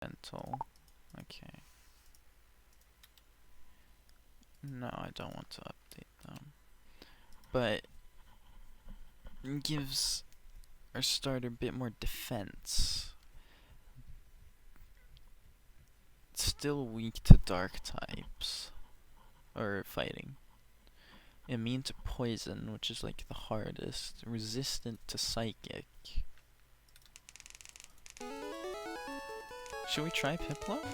Mental. Okay. No, I don't want to update them. But it gives our starter a bit more defense. It's still weak to dark types. Or fighting. Immune to poison, which is like the hardest. Resistant to psychic. Should we try Piplup?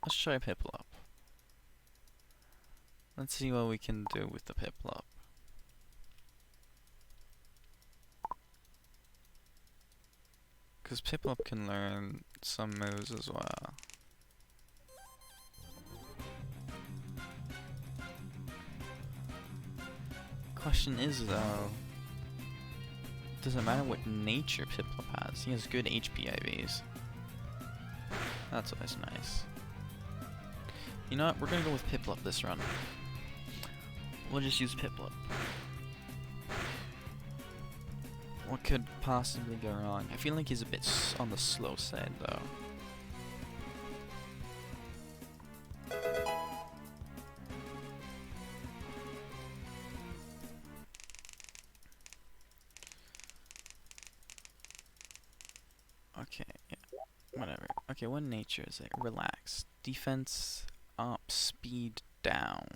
Let's try Piplup. Let's see what we can do with the Piplup. Because Piplup can learn some moves as well. Question is though, does it matter what nature Piplup has? He has good HP IVs. That's always nice. You know what? We're gonna go with Piplup this run. We'll just use Piplup. What could possibly go wrong? I feel like he's a bit on the slow side though. Okay, yeah, whatever. Okay, what nature is it? Relax. Defense up, speed down.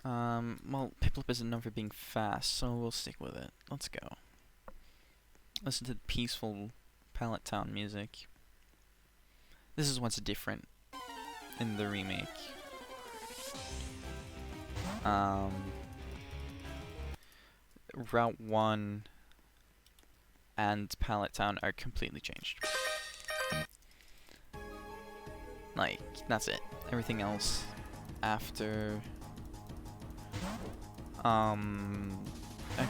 Well, Piplup isn't known for being fast, so we'll stick with it. Let's go. Listen to the peaceful Pallet Town music. This is what's different in the remake. Route 1 and Pallet Town are completely changed. Like, that's it. Everything else after...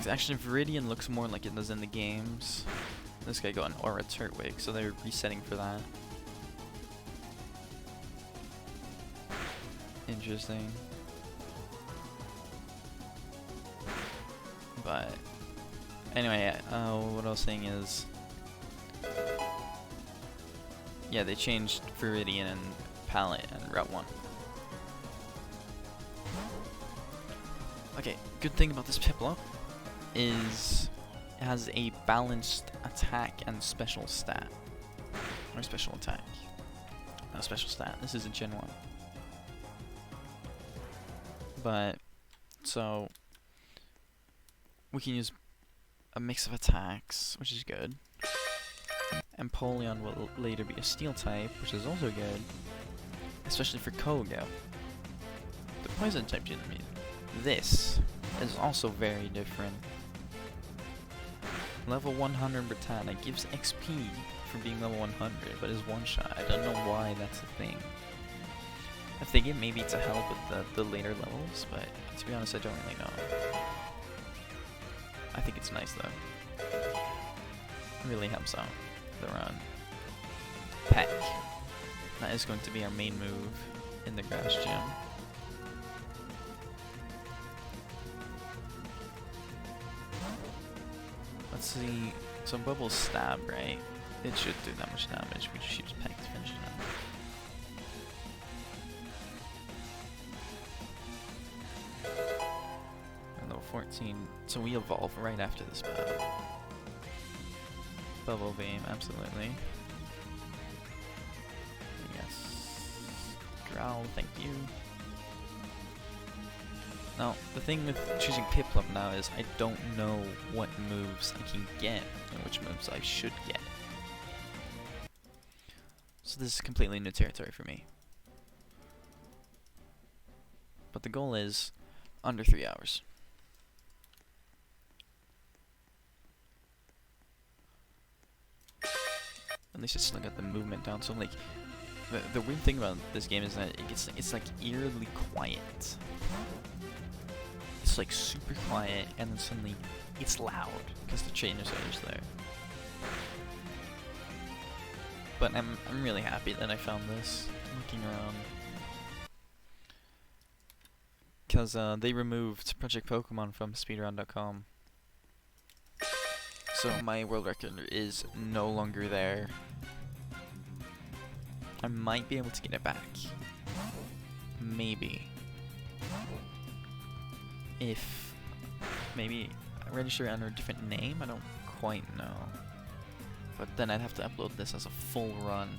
Actually, Viridian looks more like it does in the games. This guy got an Aura Turtwig, so they're resetting for that. Interesting. But anyway, what I was saying is, yeah, they changed Viridian and Pallet and Route 1. Okay, good thing about this Piplup is it has a balanced attack and special stat. Or special attack. No, special stat. This is a Gen 1. But, so, we can use a mix of attacks, which is good. Empoleon will later be a steel type, which is also good. Especially for Koga. The poison type didn't mean. This is also very different. Level 100 Britannia gives XP for being level 100, but is one shot. I don't know why that's a thing. I think it may be to help with the later levels, but to be honest, I don't really know. I think it's nice though. It really helps out the run. Peck. That is going to be our main move in the grass gym. Let's see. So Bubble's stab, right? It should do that much damage. We just use Peck to finish it out. Level 14. So we evolve right after this battle. Bubble Beam, absolutely. Yes. Growl, thank you. Now, the thing with choosing Piplup now is I don't know what moves I can get and which moves I should get. So this is completely new territory for me. But the goal is under 3 hours. At least I still got the movement down. So like, the weird thing about this game is that it's like eerily quiet. It's like super quiet, and then suddenly it's loud because the trainers are just there. But I'm really happy that I found this. Looking around, because they removed Project Pokemon from speedrun.com. So my world record is no longer there. I might be able to get it back. Maybe. If maybe I register under a different name, I don't quite know. But then I'd have to upload this as a full run,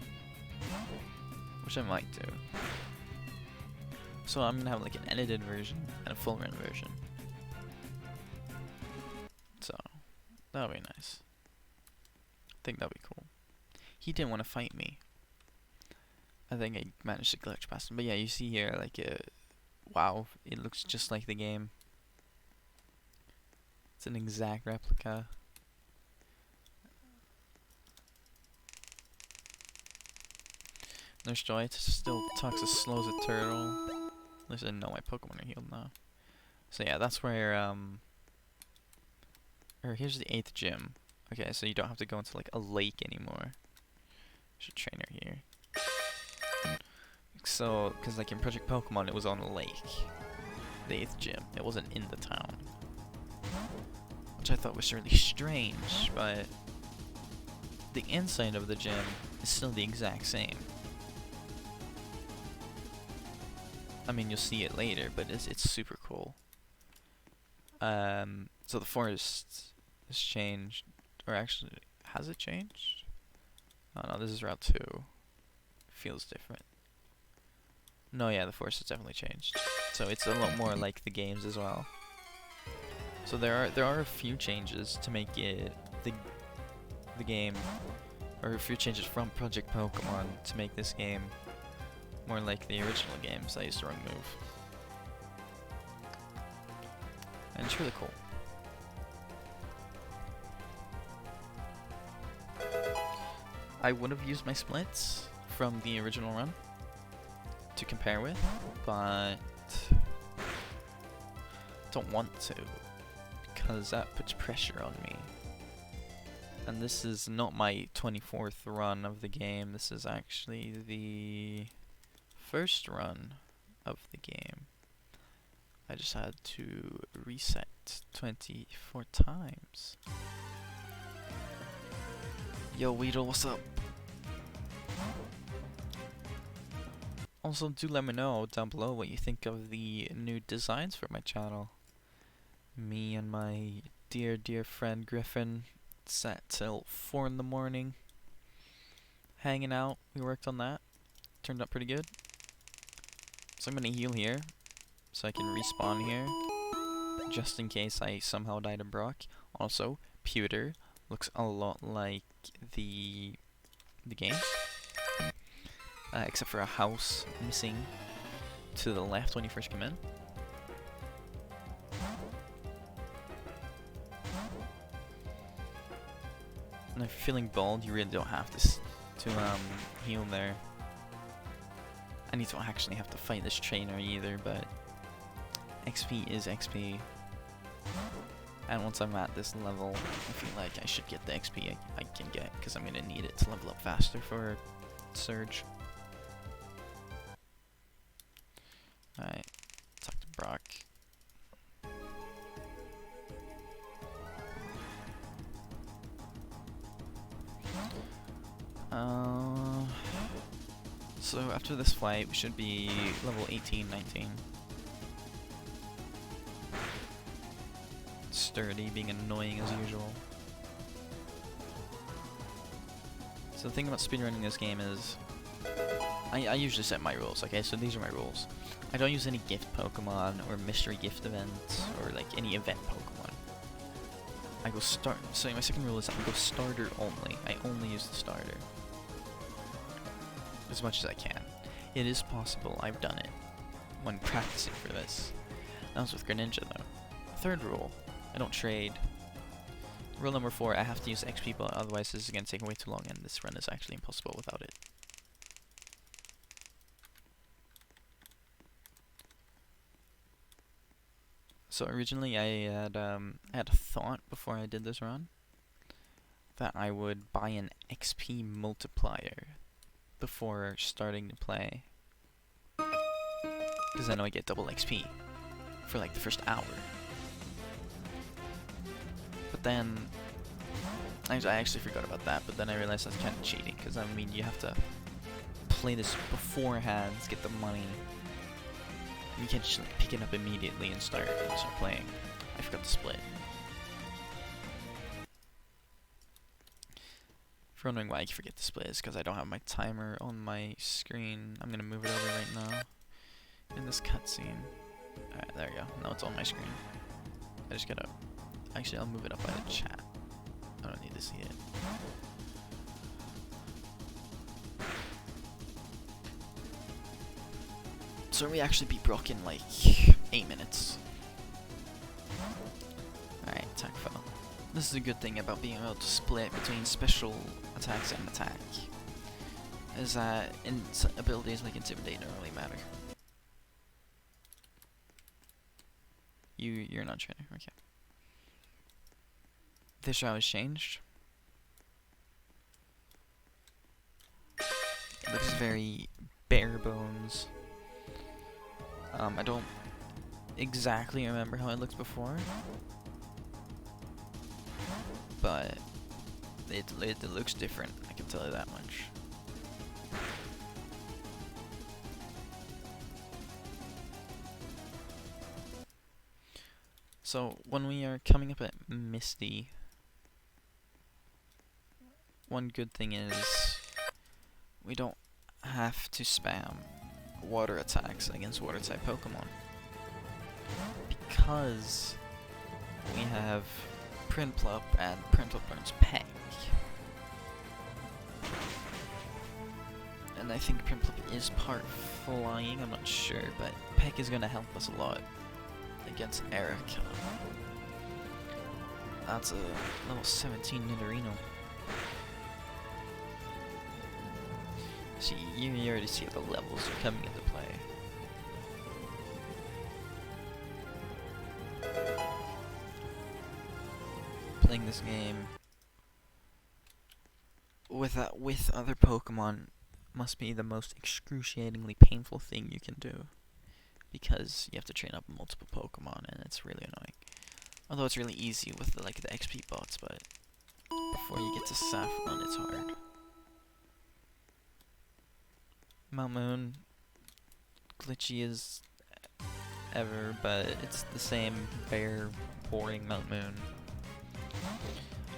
which I might do. So I'm gonna have like an edited version and a full run version. So that'll be nice. I think that'll be cool. He didn't want to fight me. I think I managed to glitch past him. But yeah, you see here, like, wow, it looks just like the game. It's an exact replica. Nurse Joy still talks as slow as a turtle. Listen, no, my Pokemon are healed now. So yeah, that's where, or here's the 8th gym. Okay, so you don't have to go into like a lake anymore. There's a trainer here. So, because like in Project Pokemon, it was on a lake. The 8th gym. It wasn't in the town. Which I thought was really strange, but the inside of the gym is still the exact same. I mean, you'll see it later, but it's super cool. So the forest has changed, or actually, has it changed? Oh no, this is Route 2. Feels different. No, yeah, the forest has definitely changed. So it's a lot more like the games as well. So there are a few changes to make it the game, or a few changes from Project Pokemon to make this game more like the original games I used to remove. And it's really cool. I would have used my splits from the original run to compare with, but don't want to, because that puts pressure on me. And this is not my 24th run of the game, this is actually the first run of the game. I just had to reset 24 times. Yo, Weedle, what's up? Also, do let me know down below what you think of the new designs for my channel. Me and my dear friend Griffin sat till 4 in the morning hanging out. We worked on that. Turned out pretty good. So I'm gonna heal here so I can respawn here just in case I somehow died of Brock. Also, Pewter looks a lot like the games, except for a house missing to the left when you first come in. And if you're feeling bald, you really don't have to heal there. And you don't actually have to fight this trainer either, but XP is XP. And once I'm at this level, I feel like I should get the XP I can get, because I'm going to need it to level up faster for Surge. Alright, talk to Brock. So after this fight, we should be level 18, 19. Sturdy, being annoying as usual. So the thing about speedrunning this game is, I usually set my rules, okay, so these are my rules. I don't use any gift Pokemon, or mystery gift events, or like any event Pokemon. I go start, so my second rule is I go starter only. I only use the starter. As much as I can. It is possible, I've done it when practicing for this. That was with Greninja though. Third rule, I don't trade. Rule number 4, I have to use XP, but otherwise this is going to take way too long, and this run is actually impossible without it. So originally I had a thought before I did this run that I would buy an XP multiplier before starting to play, because I know I get double XP for like the first hour. But then I actually forgot about that, but then I realized that's kind of cheating, because I mean, you have to play this beforehand to get the money. You can't just like pick it up immediately and start playing. I forgot to split. If you're wondering why I forget to split, it's because I don't have my timer on my screen. I'm gonna move it over right now in this cutscene. Alright, there we go. Now it's on my screen. I just gotta... Actually, I'll move it up by the chat. I don't need to see it. So we actually beat Brock in like 8 minutes. Alright, attack fell. This is a good thing about being able to split between special attacks and attack. Is that abilities like Intimidate don't really matter. You're not trainer, okay. This route has changed. It looks very bare bones. I don't exactly remember how it looked before, but it looks different, I can tell you that much. So, when we are coming up at Misty, one good thing is we don't have to spam water attacks against water type Pokemon, because we have Prinplup and Prinplup learns Peck. And I think Prinplup is part flying, I'm not sure, but Peck is going to help us a lot against Erica. That's a level 17 Nidorino. See, you already see the levels are coming into play. Playing this game with other Pokemon must be the most excruciatingly painful thing you can do, because you have to train up multiple Pokemon and it's really annoying. Although it's really easy with the XP bots, but before you get to Saffron it's hard. Mount Moon, glitchy as ever, but it's the same bare, boring Mount Moon.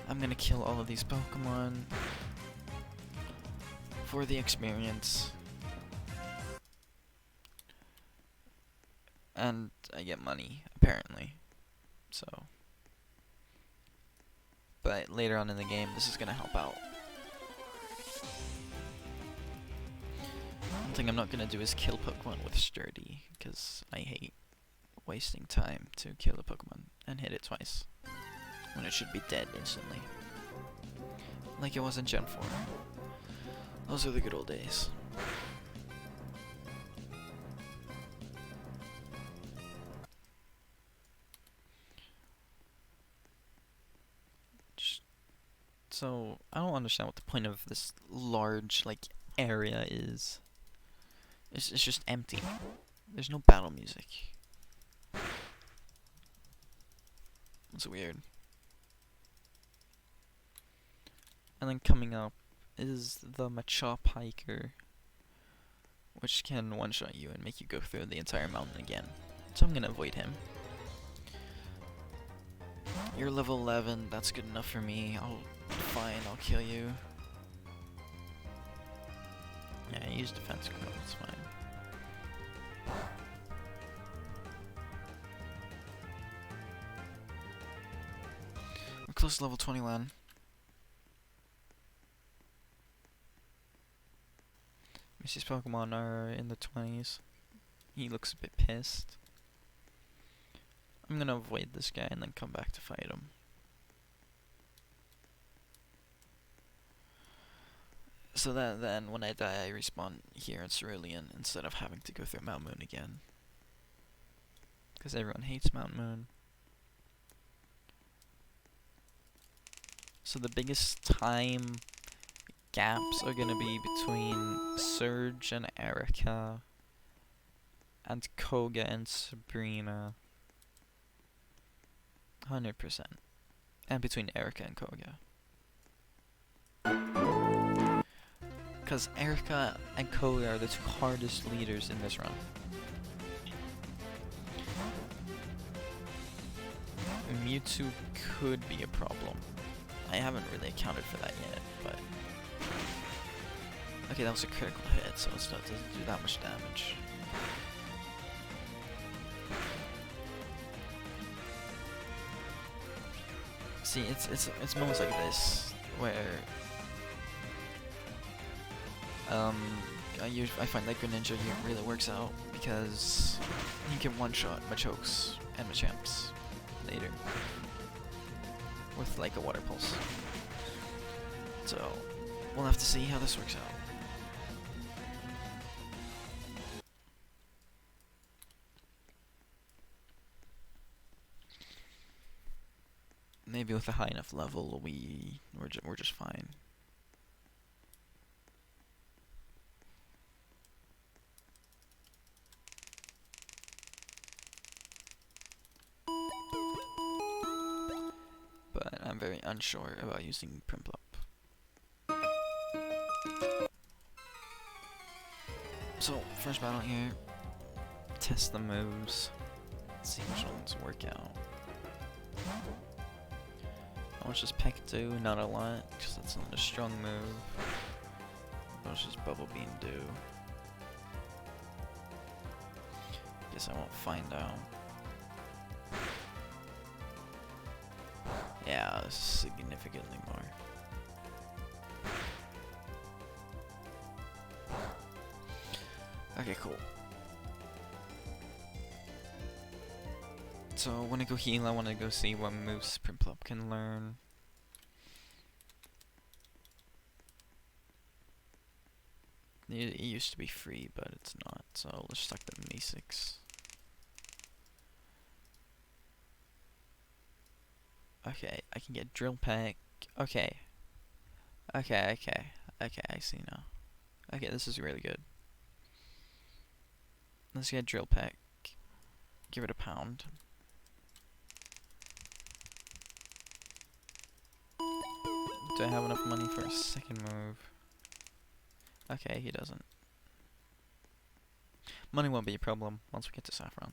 I'm gonna kill all of these Pokemon for the experience, and I get money, apparently. So, but later on in the game, this is gonna help out. One thing I'm not gonna do is kill Pokemon with Sturdy, because I hate wasting time to kill a Pokemon and hit it twice when it should be dead instantly, like it was in Gen 4. Those are the good old days. So, I don't understand what the point of this large, area is. It's just empty. There's no battle music. It's weird. And then coming up is the Machop Hiker, which can one-shot you and make you go through the entire mountain again. So I'm gonna avoid him. You're level 11, that's good enough for me. Fine, I'll kill you. Yeah, use defense code, it's fine. We're close to level 21. Misty's Pokemon are in the 20s. He looks a bit pissed. I'm gonna avoid this guy and then come back to fight him. So that then when I die I respawn here in Cerulean instead of having to go through Mount Moon again. Because everyone hates Mount Moon. So the biggest time gaps are gonna be between Surge and Erica, and Koga and Sabrina. 100%. And between Erica and Koga. Because Erica and Cody are the two hardest leaders in this run. Mewtwo could be a problem. I haven't really accounted for that yet, but... Okay, that was a critical hit, so it doesn't do that much damage. See, it's moments like this where I find that Greninja here really works out because you can one-shot Machoks and Machamps later with like a Water Pulse. So we'll have to see how this works out. Maybe with a high enough level, we're just fine. But I'm very unsure about using Prinplup. So first battle here, test the moves, see which ones work out. How much does Peck do? Not a lot, because that's not a strong move. What does Bubble Beam do? Guess I won't find out. Yeah, significantly more. Okay, cool. So when I go heal, I want to go see what moves Prinplup can learn. It used to be free, but it's not, so let's stuck the Meesix. Okay, I can get Drill Peck. Okay, I see now. Okay, this is really good. Let's get Drill Peck. Give it a pound. Do I have enough money for a second move? Okay, he doesn't. Money won't be a problem once we get to Saffron.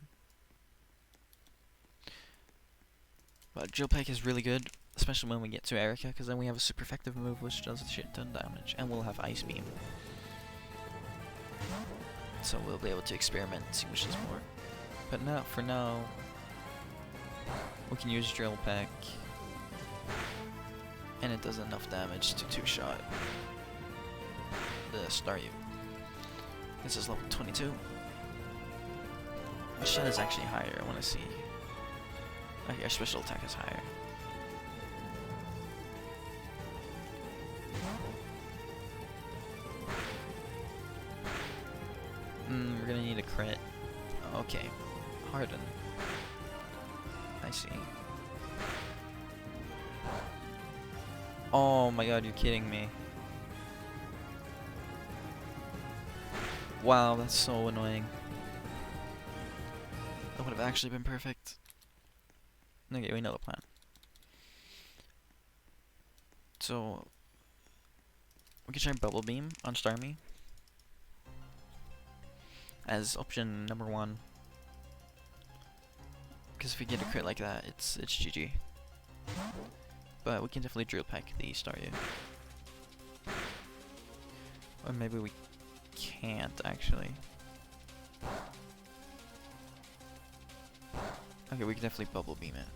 But Drill Peck is really good, especially when we get to Erica, because then we have a super effective move which does a shit ton damage, and we'll have Ice Beam. So we'll be able to experiment and see which is more. But now, for now, we can use Drill Peck, and it does enough damage to two-shot the Staryu. This is level 22. My shot is actually higher, I want to see. Okay, our special attack is higher. We're gonna need a crit. Okay, Harden. I see. Oh my god, you're kidding me. Wow, that's so annoying. That would have actually been perfect. Okay, we know the plan. So we can try Bubble Beam on Starmie as option number 1. Because if we get a crit like that, it's GG. But we can definitely Drill Peck the Staryu. Or maybe we can't actually. Okay, we can definitely Bubble Beam it.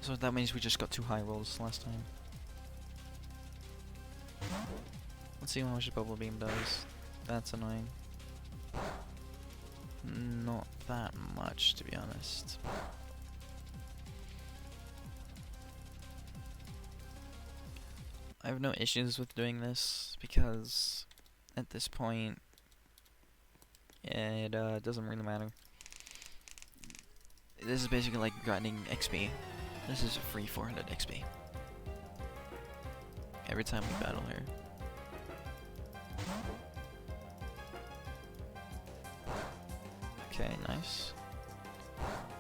So that means we just got 2 high rolls last time. Let's see how much Bubble Beam does. That's annoying. Not that much, to be honest. I have no issues with doing this because at this point it doesn't really matter. This is basically like grinding XP. This is a free 400 XP every time we battle her. Okay, nice.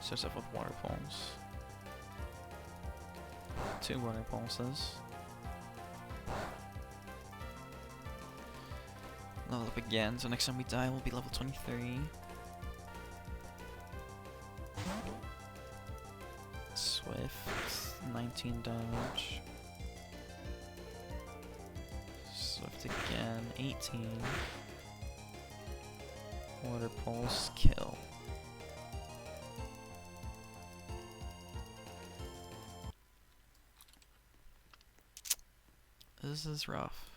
Starts off with Water Pulse. 2 water pulses. Level up again, so next time we die we'll be level 23. Swift, 19 damage. Swift again, 18. Water pulse, kill. This is rough.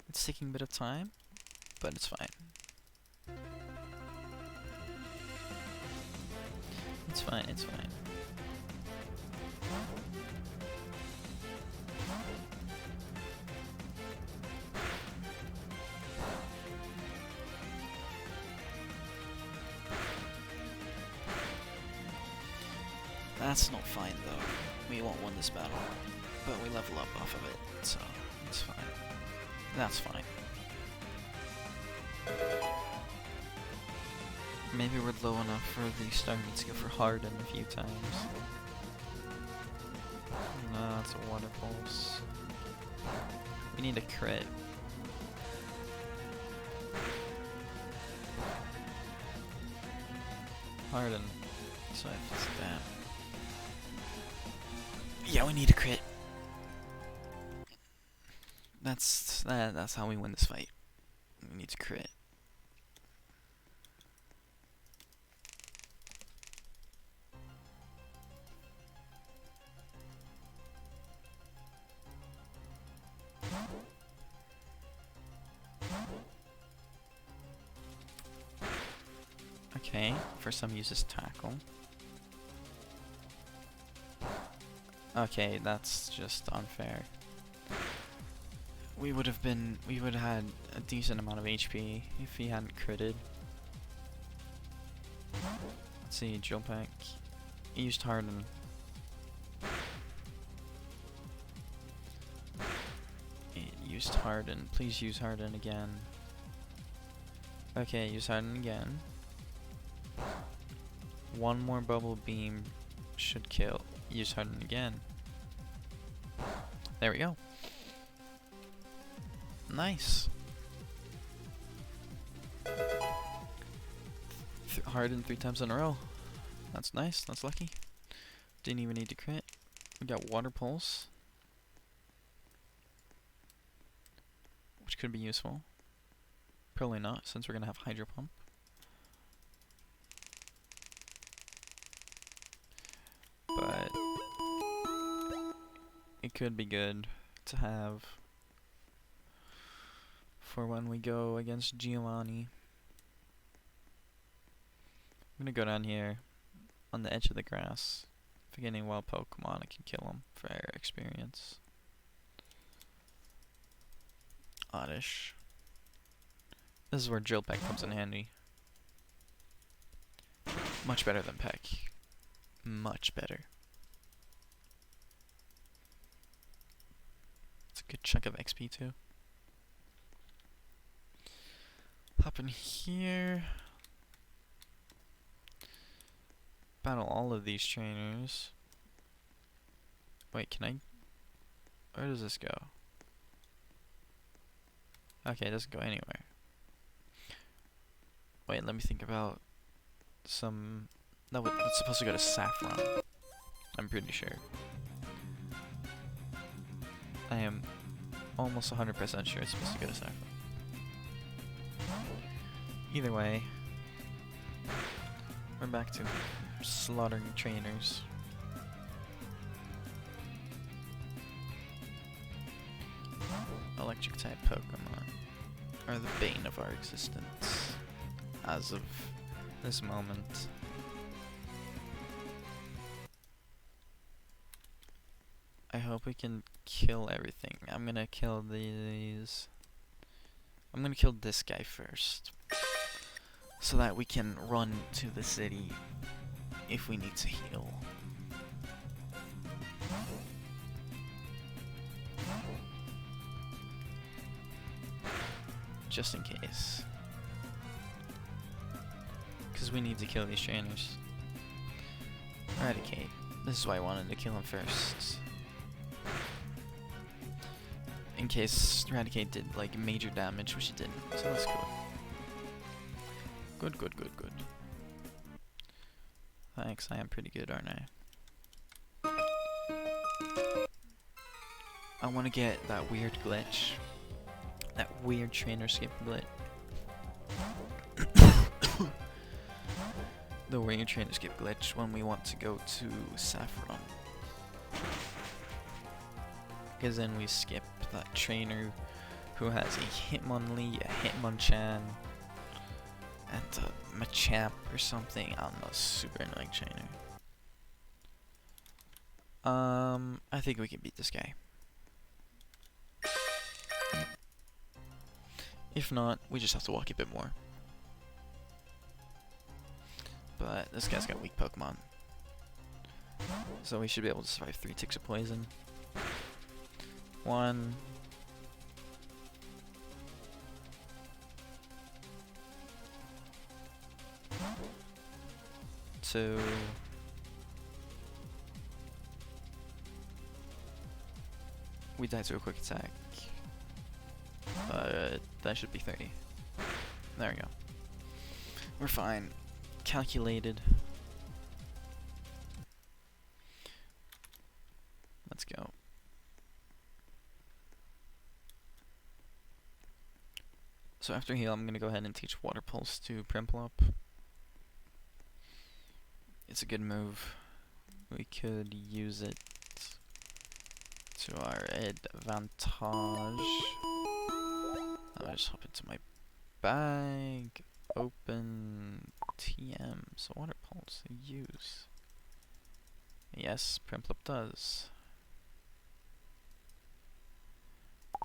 It's taking a bit of time, but it's fine. It's fine, it's fine. That's not fine though. We won't win this battle, but we level up off of it, so it's fine. That's fine. Maybe we're low enough for the starting to go for Harden a few times. No, it's a water pulse. We need a crit. Harden. So I have to spam. Yeah, we need a crit. That's how we win this fight. We need to crit. Okay, first time uses tackle. Okay, that's just unfair. We would have had a decent amount of HP if he hadn't critted. Let's see, Jopek. He used Harden. It used Harden. Please use Harden again. Okay, use Harden again. One more bubble beam should kill. Use Harden again. There we go. Nice. Harden 3 times in a row. That's nice. That's lucky. Didn't even need to crit. We got water pulse, which could be useful. Probably not, since we're gonna have hydro pump. But it could be good to have for when we go against Giovanni. I'm gonna go down here on the edge of the grass. If I get any wild Pokemon, I can kill them for air experience. Oddish. This is where Drill Peck comes in handy. Much better than Peck. Much better. It's a good chunk of XP too. Hop in here. Battle all of these trainers. Wait, can I? Where does this go? Okay, it doesn't go anywhere. Wait, let me think about some. No, it's supposed to go to Saffron. I'm pretty sure. I am almost 100% sure it's supposed to go to Saffron. Either way, we're back to slaughtering trainers. Electric type Pokemon are the bane of our existence as of this moment. I hope we can kill everything. I'm gonna kill these. I'm gonna kill this guy first, so that we can run to the city if we need to heal. Just in case. Because we need to kill these trainers. Eradicate. This is why I wanted to kill him first. In case Eradicate did like major damage, which he didn't. So that's cool. Good, good, good, good. Thanks, I am pretty good, aren't I? I want to get that weird glitch. That weird trainer skip glitch. The weird trainer skip glitch when we want to go to Saffron. Because then we skip that trainer who has a Hitmonlee, a Hitmonchan, and a Machop or something. I don't know, super annoying trainer. I think we can beat this guy. If not, we just have to walk a bit more. But this guy's got weak Pokemon. So we should be able to survive 3 ticks of poison. 1. 2. We died to a quick attack. That should be 30. There we go. We're fine. Calculated. Let's go. So after heal, I'm gonna go ahead and teach Water Pulse to Primplop. It's a good move. We could use it to our advantage. I'll just hop into my bag, open TM, so Water Pulse, use. Yes, Primplop does.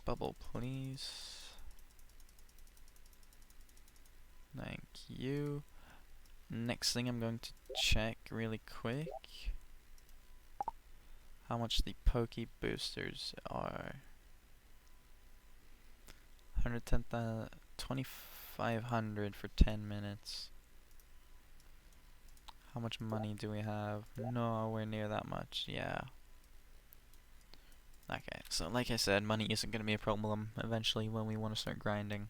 Bubble, please. Thank you. Next thing I'm going to check really quick how much the Poke Boosters are. 2,500 for 10 minutes. How much money do we have? Nowhere near that much, yeah. Okay, so like I said, money isn't going to be a problem eventually when we want to start grinding.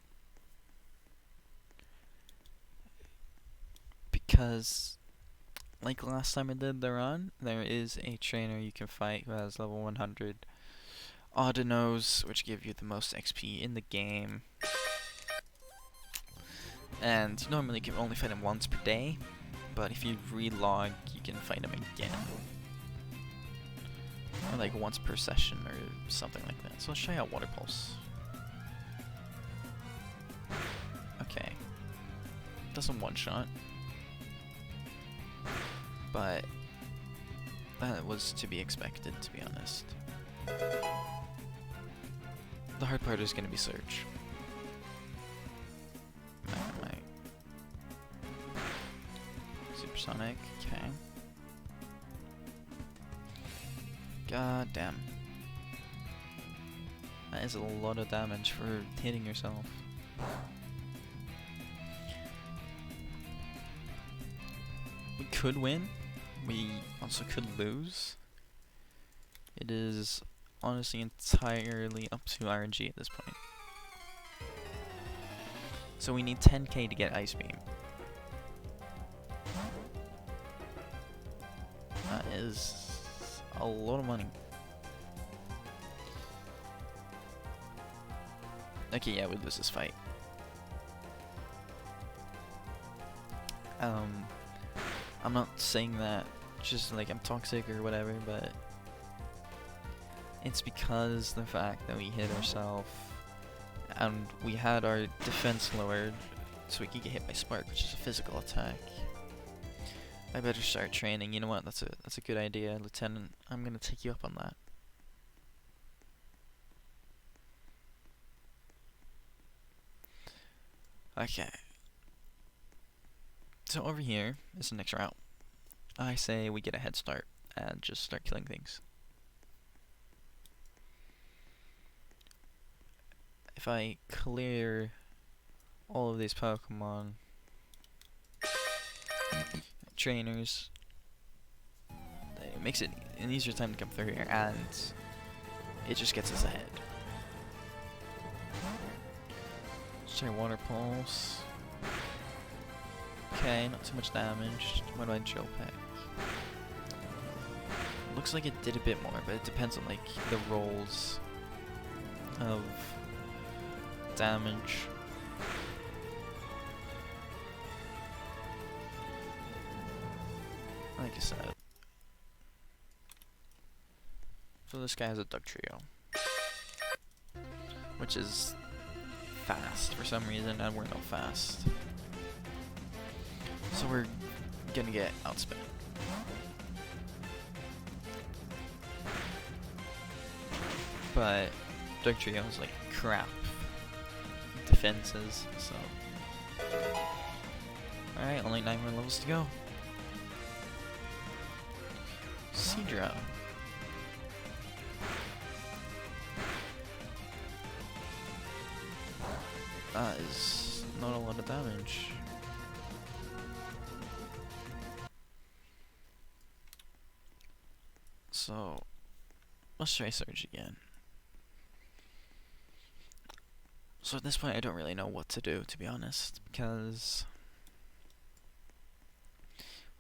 Because, like last time I did the run, there is a trainer you can fight who has level 100 Audinos, which give you the most XP in the game. And you normally can only fight him once per day, but if you relog, you can fight him again. Or like once per session or something like that. So let's try out Water Pulse. Okay. Doesn't one-shot. But that was to be expected, to be honest. The hard part is going to be Surge. Magnemite. Supersonic, okay. God damn. That is a lot of damage for hitting yourself. We could win. We also could lose. It is honestly entirely up to RNG at this point. So we need 10k to get Ice Beam. That is a lot of money. Okay, yeah, we lose this fight. I'm not saying that just like I'm toxic or whatever, but it's because the fact that we hit ourselves and we had our defense lowered so we could get hit by Spark, which is a physical attack. I better start training. You know what? That's a good idea, Lieutenant. I'm gonna take you up on that. Okay. So over here is the next route. I say we get a head start and just start killing things. If I clear all of these Pokemon trainers, it makes it an easier time to come through here, and it just gets us ahead. Let's try Water Pulse. Okay, not too much damage. What do I Chill Peck? Looks like it did a bit more, but it depends on like the rolls of damage. Like I said. So this guy has a Duck Trio, which is fast for some reason, and we're not fast. So we're gonna get outspent. But Duck Trio is like crap defenses, so. Alright, only 9 more levels to go. Seadra. That is not a lot of damage. So, let's try Surge again. So at this point I don't really know what to do, to be honest, because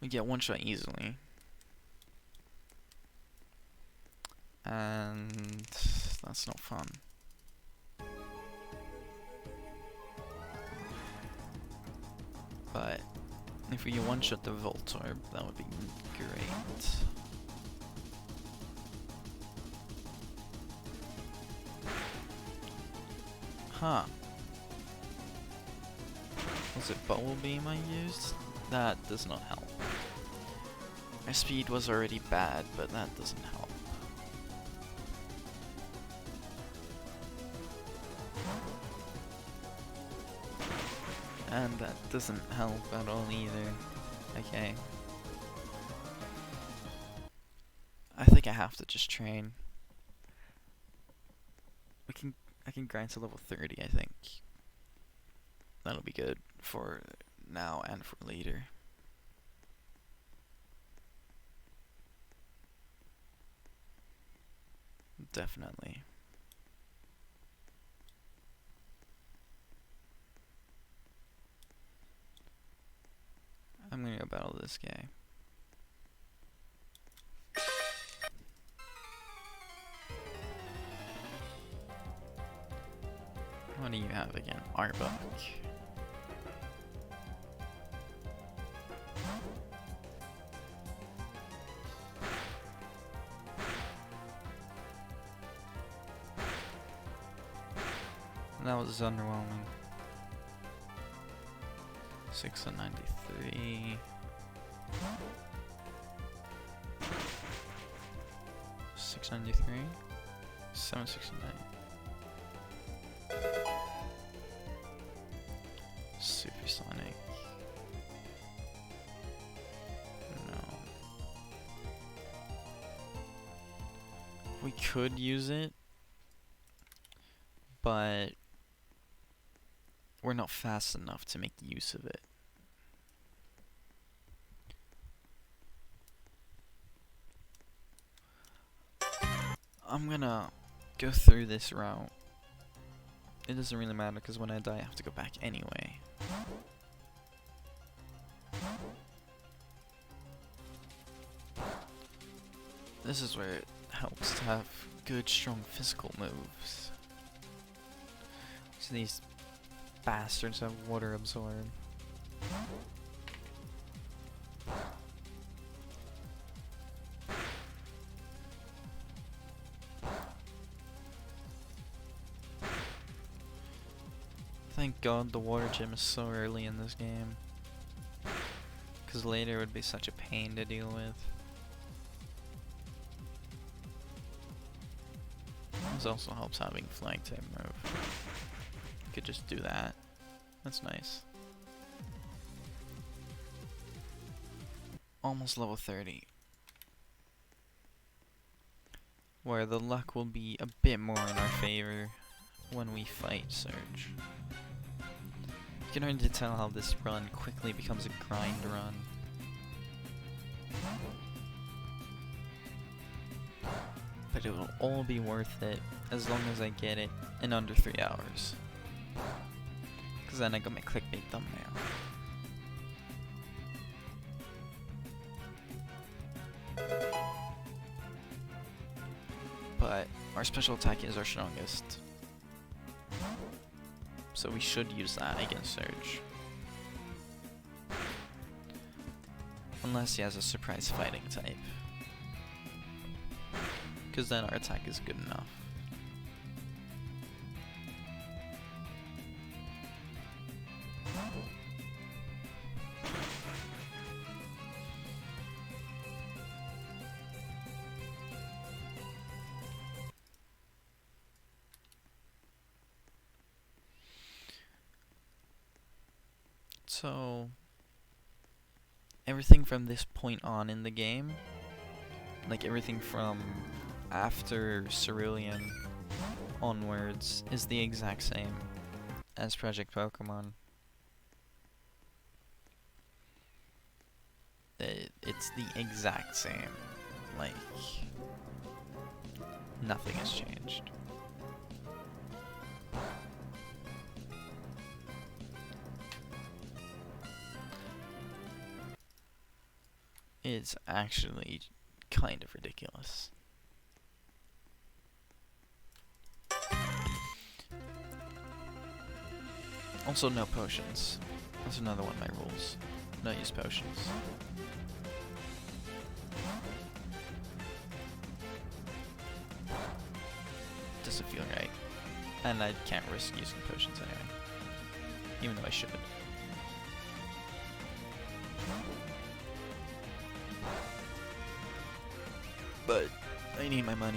we get one shot easily. And that's not fun. But if we one shot the Voltorb, that would be great. Huh. Was it Bubble Beam I used? That does not help. My speed was already bad, but that doesn't help. And that doesn't help at all either. Okay. I think I have to just train. I can grind to level 30, I think. That'll be good for now and for later. Definitely. I'm gonna go battle this guy. What do you have again? Arbok. That was underwhelming. 693. 693. 769. Supersonic. No. We could use it, but we're not fast enough to make use of it. I'm gonna go through this route. It doesn't really matter because when I die I have to go back anyway. This is where it helps to have good, strong physical moves. So these bastards have Water Absorb. Thank God the Water Gym is so early in this game, because later it would be such a pain to deal with. This also helps having Flying type move. You could just do that. That's nice. Almost level 30. Where the luck will be a bit more in our favor when we fight Surge. You can already tell how this run quickly becomes a grind run. but it will all be worth it as long as I get it in under 3 hours. Because then I got my clickbait thumbnail. But our special attack is our strongest, so we should use that against Surge. Unless he has a surprise fighting type. Because then our attack is good enough. So everything from this point on in the game, like everything from after Cerulean onwards, is the exact same as Project Pokémon. It's the exact same. Like, nothing has changed. It's actually kind of ridiculous. Also, no potions. That's another one of my rules. No use potions. Doesn't feel right. And I can't risk using potions anyway. Even though I should. But I need my money.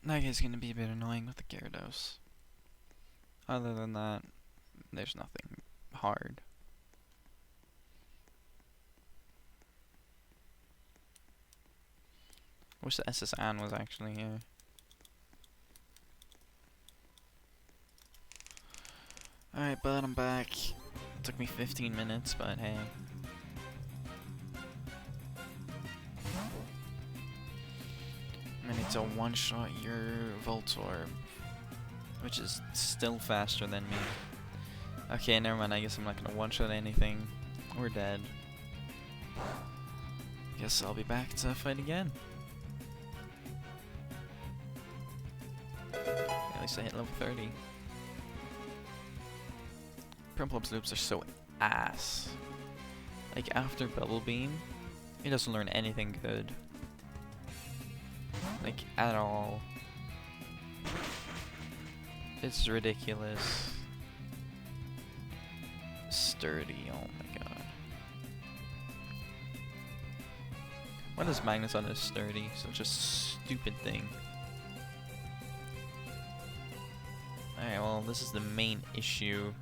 That guy's gonna be a bit annoying with the Gyarados. Other than that, there's nothing hard. Wish the SS Anne was actually here. Alright, but I'm back. It took me 15 minutes, but hey. I need to one-shot your Voltorb, which is still faster than me. Okay, never mind, I guess I'm not gonna one-shot anything. We're dead. Guess I'll be back to fight again. At least I hit level 30. Primplop's loops are so ass. Like, after Bubble Beam, it doesn't learn anything good. Like, at all. It's ridiculous. Sturdy, oh my god. Why does Magneton is sturdy? Such a stupid thing. Alright, well, this is the main issue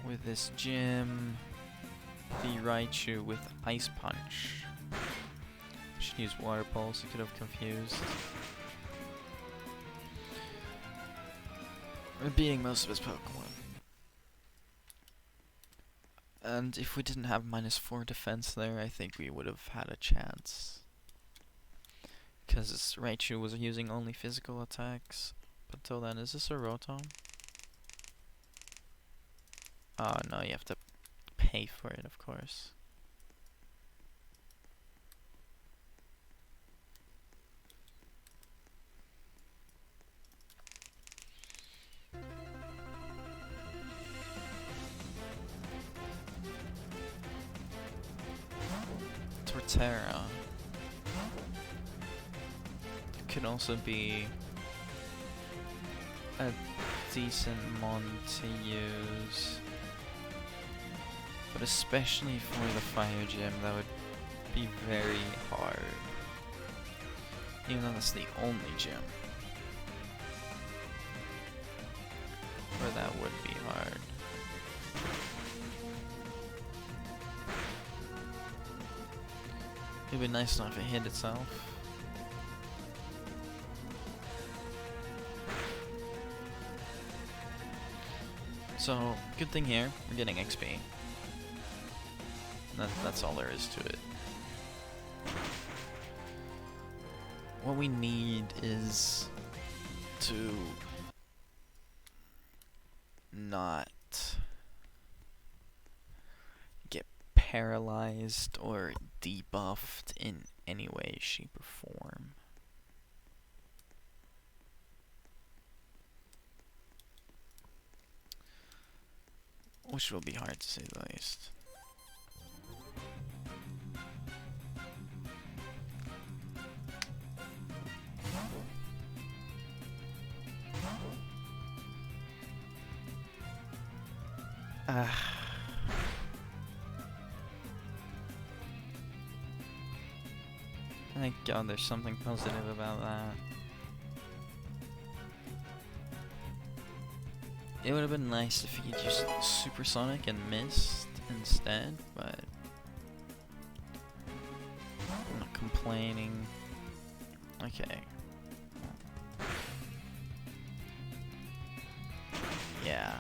with this gym. The Raichu with Ice Punch. Should use Water Pulse, it could have confused. We're beating most of his Pokemon. And if we didn't have -4 defense there, I think we would have had a chance. Because Raichu was using only physical attacks. But till then, is this a Rotom? Oh no, you have to pay for it, of course. Terra. Could also be a decent mon to use, but especially for the fire gym, that would be very hard. Even though that's the only gym, where that would be hard. It'd be nice enough if it hit itself. So, good thing here, we're getting XP. That's all there is to it. What we need is to not get paralyzed or debuffed in any way, shape, or form. Which will be hard to say the least. Thank God there's something positive about that. It would have been nice if he could use Supersonic and Mist instead, but I'm not complaining. Okay. Yeah.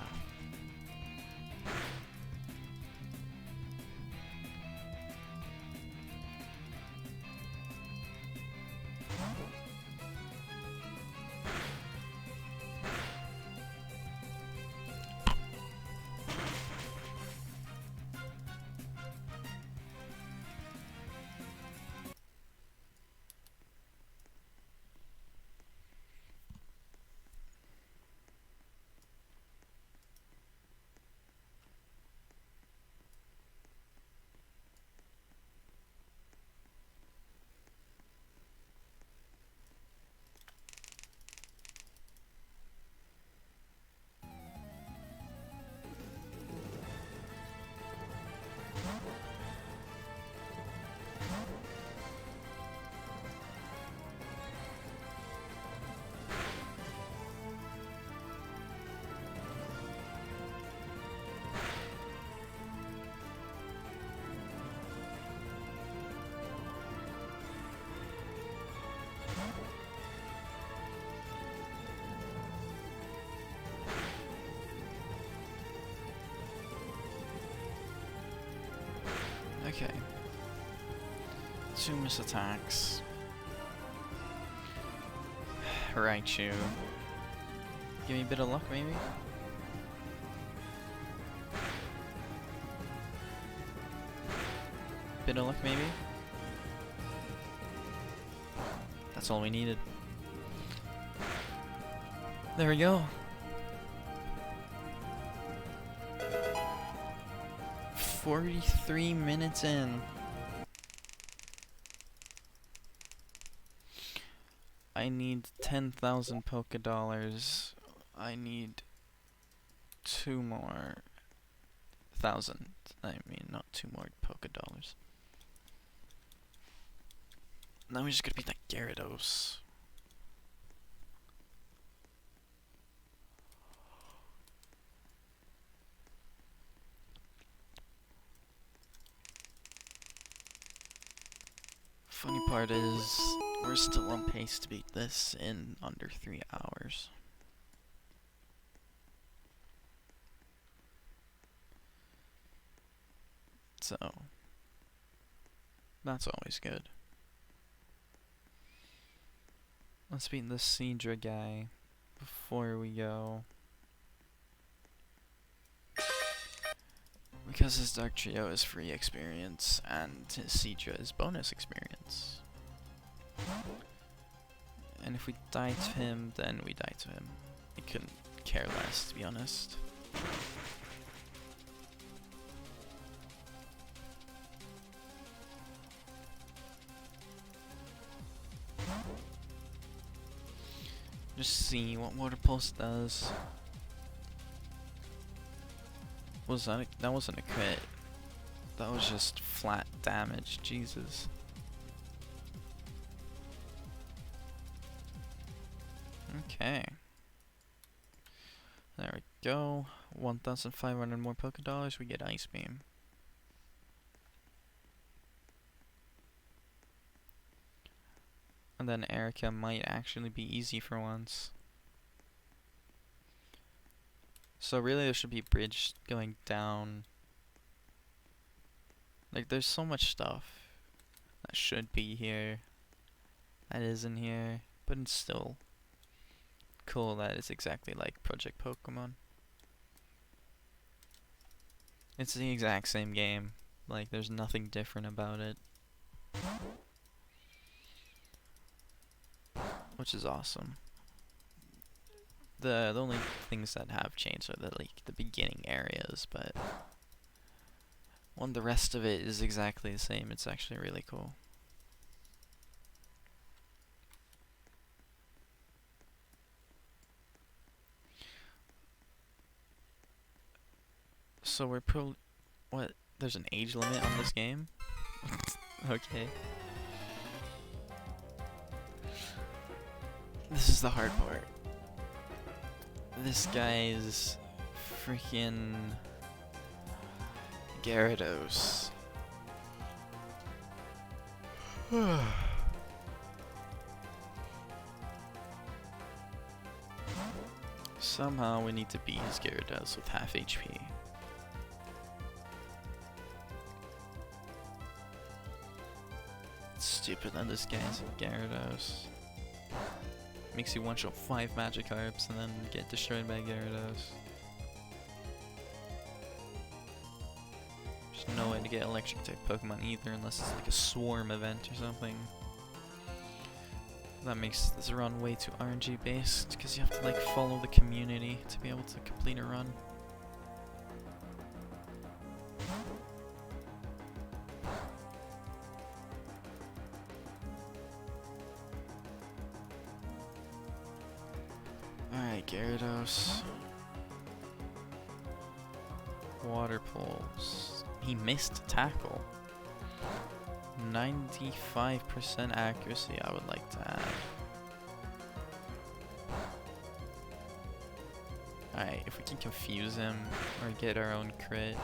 Okay. 2 miss attacks. Raichu. Give me a bit of luck, maybe? Bit of luck, maybe? That's all we needed. There we go. 43 minutes in. I need 10,000 Poké Dollars. I need 2 more thousand. I mean, not 2 more Poké Dollars. Now we just gotta beat that Gyarados. Funny part is, we're still on pace to beat this in under 3 hours. So, that's always good. Let's beat the Seadra guy before we go. Because his Dark Trio is free experience, and his Seadra is bonus experience. And if we die to him, then we die to him. I couldn't care less, to be honest. Just see what Water Pulse does. Was that that wasn't a crit. That was just flat damage, Jesus. Okay. There we go. 1,500 more Poké Dollars, we get Ice Beam. And then Erica might actually be easy for once. So really there should be a bridge going down. Like there's so much stuff that should be here that isn't here, but it's still cool that it's exactly like Project Pokémon. It's the exact same game. Like there's nothing different about it. Which is awesome. The only things that have changed are the beginning areas, but when the rest of it is exactly the same, it's actually really cool. So we're what? There's an age limit on this game? Okay. This is the hard part. This guy's freaking Gyarados. Somehow we need to beat his Gyarados with half HP. It's stupid that this guy's a Gyarados. Makes you one-shot 5 Magikarps and then get destroyed by Gyarados. There's no way to get electric type Pokemon either unless it's like a swarm event or something. That makes this run way too RNG based because you have to like follow the community to be able to complete a run. Alright, Gyarados. Water Pulse. He missed Tackle. 95% accuracy I would like to add. Alright, if we can confuse him or get our own crit,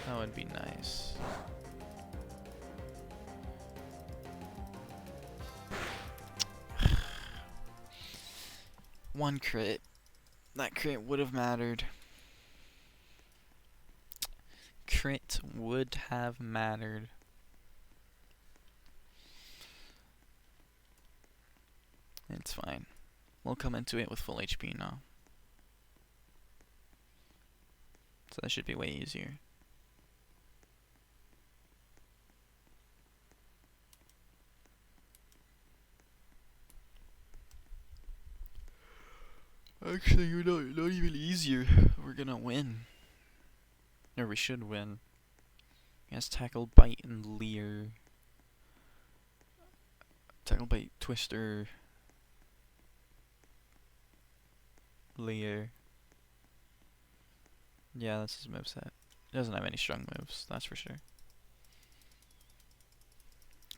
that would be nice. One crit. That crit would have mattered. Crit would have mattered. It's fine. We'll come into it with full HP now. So that should be way easier. Actually, you're not even easier. We're gonna win. Or we should win. He has Tackle, Bite, and Leer. Tackle, Bite, Twister, Leer. Yeah, that's his moveset. He doesn't have any strong moves, that's for sure.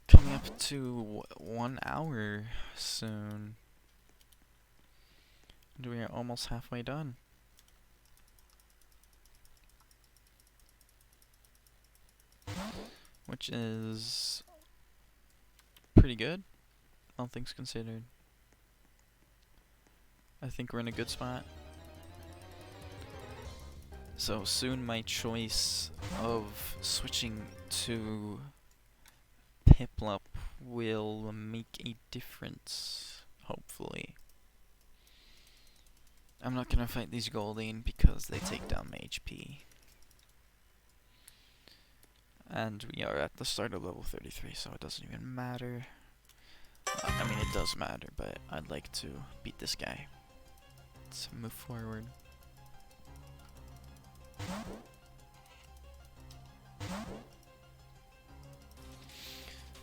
Coming up to 1 hour soon. And we are almost halfway done. Which is pretty good, all things considered. I think we're in a good spot. So soon my choice of switching to Piplup will make a difference, hopefully. I'm not gonna fight these Goldeen because they take down my HP. And we are at the start of level 33, so it doesn't even matter. I mean, it does matter, but I'd like to beat this guy. Let's move forward.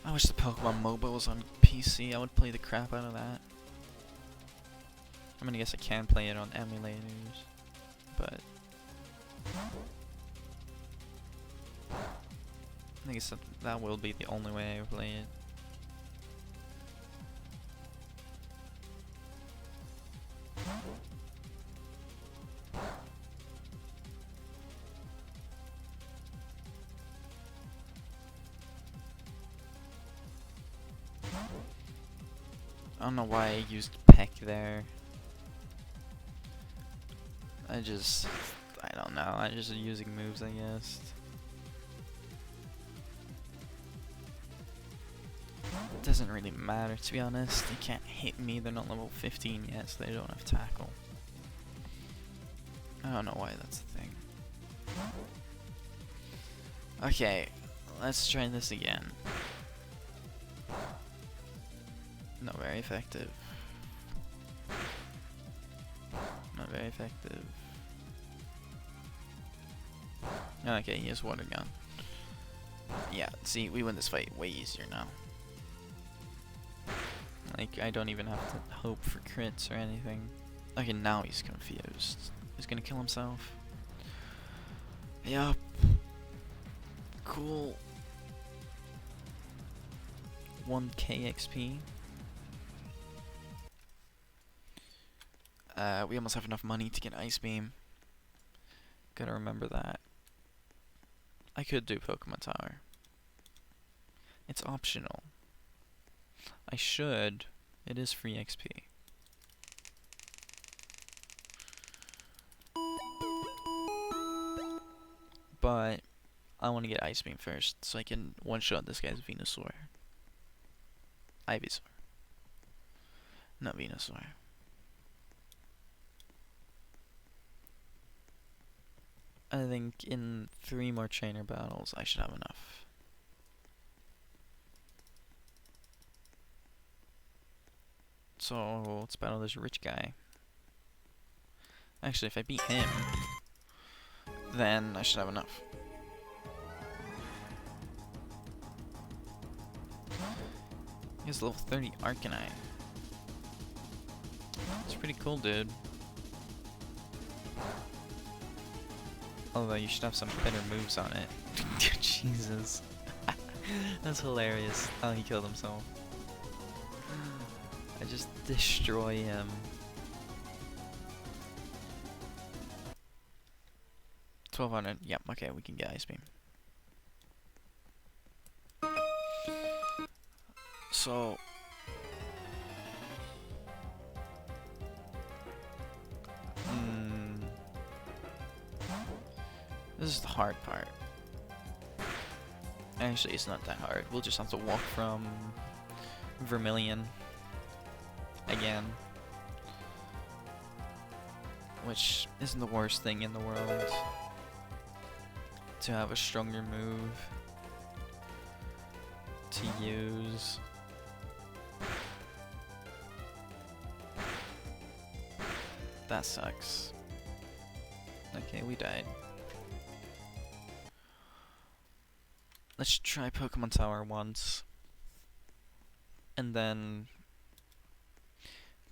I wish the Pokemon MOBA was on PC. I would play the crap out of that. I mean, I guess I can play it on emulators, but I guess that will be the only way I play it. I don't know why I used Peck there. I don't know, I'm just using moves, I guess. It doesn't really matter, to be honest. They can't hit me, they're not level 15 yet, so they don't have tackle. I don't know why that's the thing. Okay, let's try this again. Not very effective. Not very effective. Okay, he has water gun. Yeah, see, we win this fight way easier now. Like, I don't even have to hope for crits or anything. Okay, now he's confused. He's gonna kill himself. Yup. Cool. 1k XP. We almost have enough money to get Ice Beam. Gotta remember that. I could do Pokemon Tower. It's optional. I should. It is free XP. But I want to get Ice Beam first, so I can one-shot this guy's Venusaur. Ivysaur. Not Venusaur. I think in 3 more trainer battles, I should have enough. So, let's battle this rich guy. Actually, if I beat him, then I should have enough. He has level 30 Arcanine. It's pretty cool, dude. Although you should have some better moves on it. Jesus. That's hilarious. Oh, he killed himself. I just destroy him. 1200. Yep, okay, we can get Ice Beam. So this is the hard part. Actually, it's not that hard. We'll just have to walk from Vermilion again, which isn't the worst thing in the world to have a stronger move to use. That sucks. Okay, we died. Let's try Pokemon Tower once, and then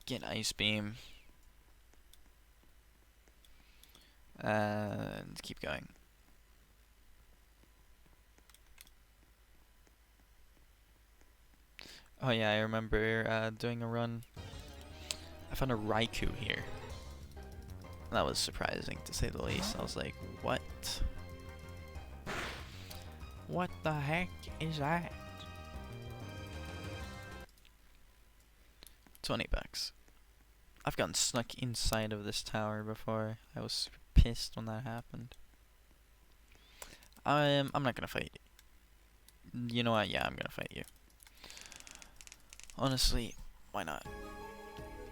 get Ice Beam, and keep going. Oh yeah, I remember doing a run. I found a Raikou here. That was surprising, to say the least. I was like, what? What the heck is that? 20 bucks. I've gotten snuck inside of this tower before. I was super pissed when that happened. I'm not gonna fight you. You know what? Yeah, I'm gonna fight you. Honestly, why not?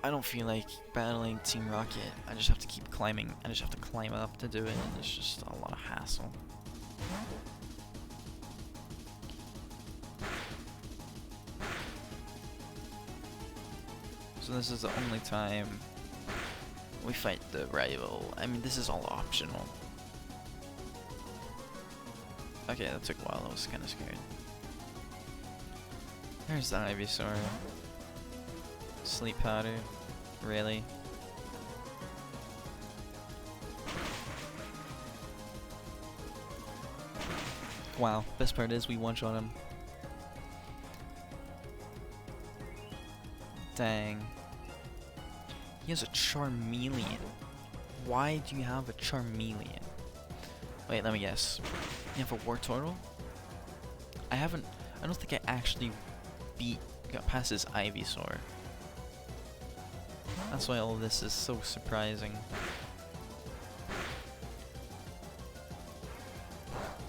I don't feel like battling Team Rocket. I just have to keep climbing. I just have to climb up to do it, and it's just a lot of hassle. So this is the only time we fight the rival. I mean, this is all optional. Okay, that took a while. I was kind of scared. There's the Ivysaur. Sleep powder. Really? Wow, best part is we one-shot him. Dang. He has a Charmeleon. Why do you have a Charmeleon? Wait, let me guess. You have a Wartortle? I don't think I actually got past his Ivysaur. That's why all this is so surprising.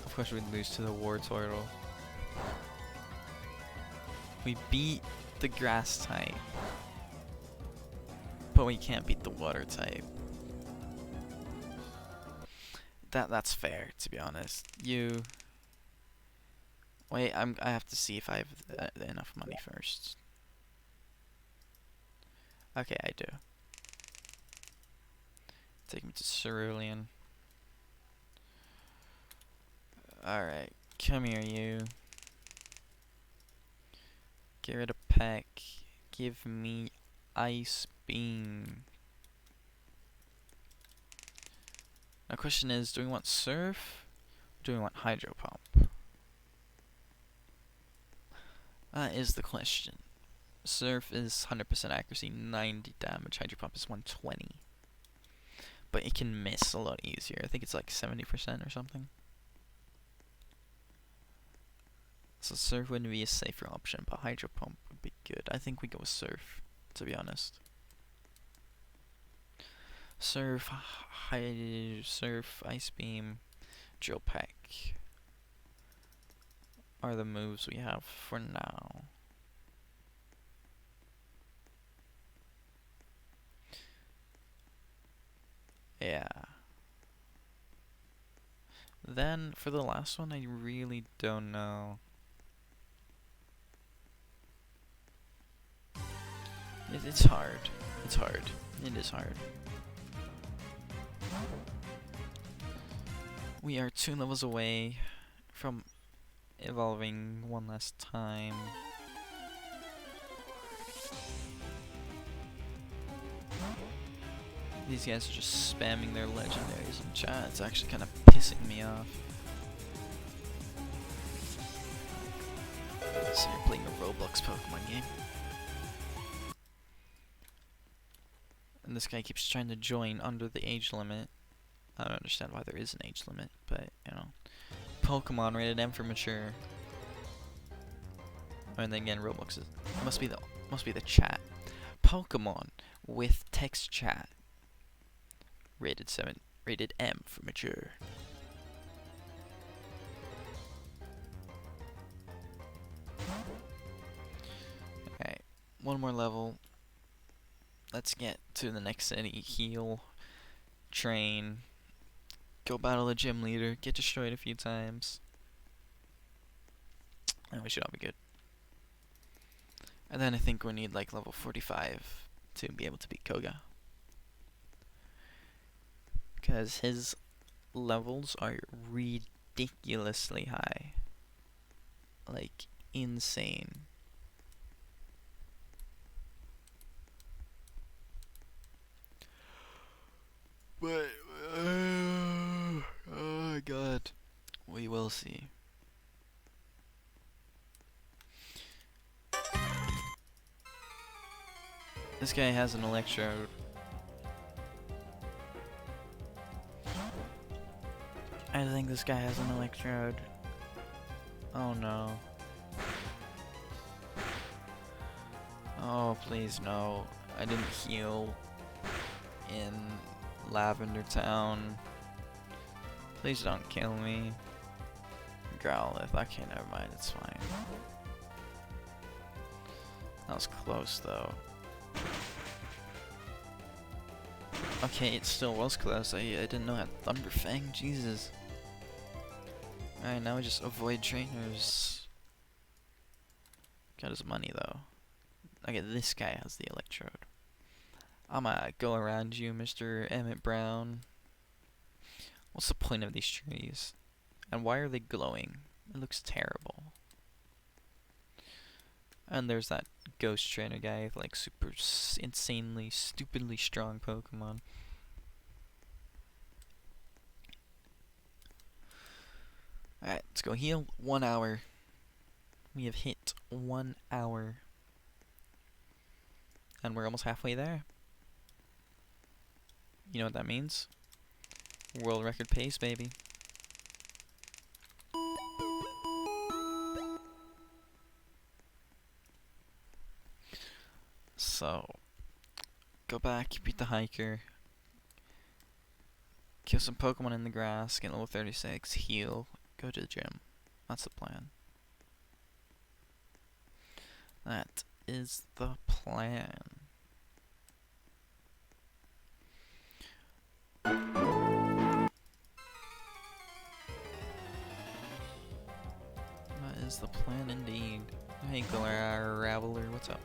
Of course we'd lose to the Wartortle. We beat the Grass type. But we can't beat the Water type. That's fair, to be honest. Wait, I have to see if I have enough money first. Okay, I do. Take me to Cerulean. Alright, come here, you. Get rid of Peck. Give me Ice Beam. Now, question is, do we want Surf? Or do we want Hydro Pump? That is the question. Surf is 100% accuracy, 90 damage. Hydro Pump is 120. But it can miss a lot easier. I think it's like 70% or something. So Surf wouldn't be a safer option, but Hydro Pump would be good. I think we go with Surf, to be honest. Surf, Surf, Ice Beam, Drill Peck are the moves we have for now. Yeah. Then, for the last one, I really don't know. It's hard. It's hard. It is hard. We are 2 levels away from evolving one last time. These guys are just spamming their legendaries in chat. It's actually kind of pissing me off. So you're playing a Roblox Pokemon game. And this guy keeps trying to join under the age limit. I don't understand why there is an age limit, but you know. Pokemon rated M for mature. And then again, Roblox is must be the chat. Pokemon with text chat. Rated M for mature. Okay, one more level. Let's get to the next city. Heal, train, go battle the gym leader, get destroyed a few times. And we should all be good. And then I think we need like level 45 to be able to beat Koga. Because his levels are ridiculously high. Like, insane. But, oh my god. We will see. This guy has an electrode. I think this guy has an electrode. Oh no. Oh, please no. I didn't heal in Lavender Town. Please don't kill me. Growlithe. Okay, never mind. It's fine. That was close though. Okay, it still was close. I didn't know I had Thunder Fang. Jesus. Alright, now we just avoid trainers. Got his money though. Okay, this guy has the electrode. I'ma go around you, Mr. Emmett Brown. What's the point of these trees? And why are they glowing? It looks terrible. And there's that ghost trainer guy with like super insanely, stupidly strong Pokemon. Alright, let's go heal. 1 hour. We have hit 1 hour. And we're almost halfway there. You know what that means? World record pace, baby. So, go back, beat the hiker. Kill some Pokemon in the grass, get level 36, heal, go to the gym. That's the plan. That is the plan. That is the plan indeed. Hey, Raveler, what's up?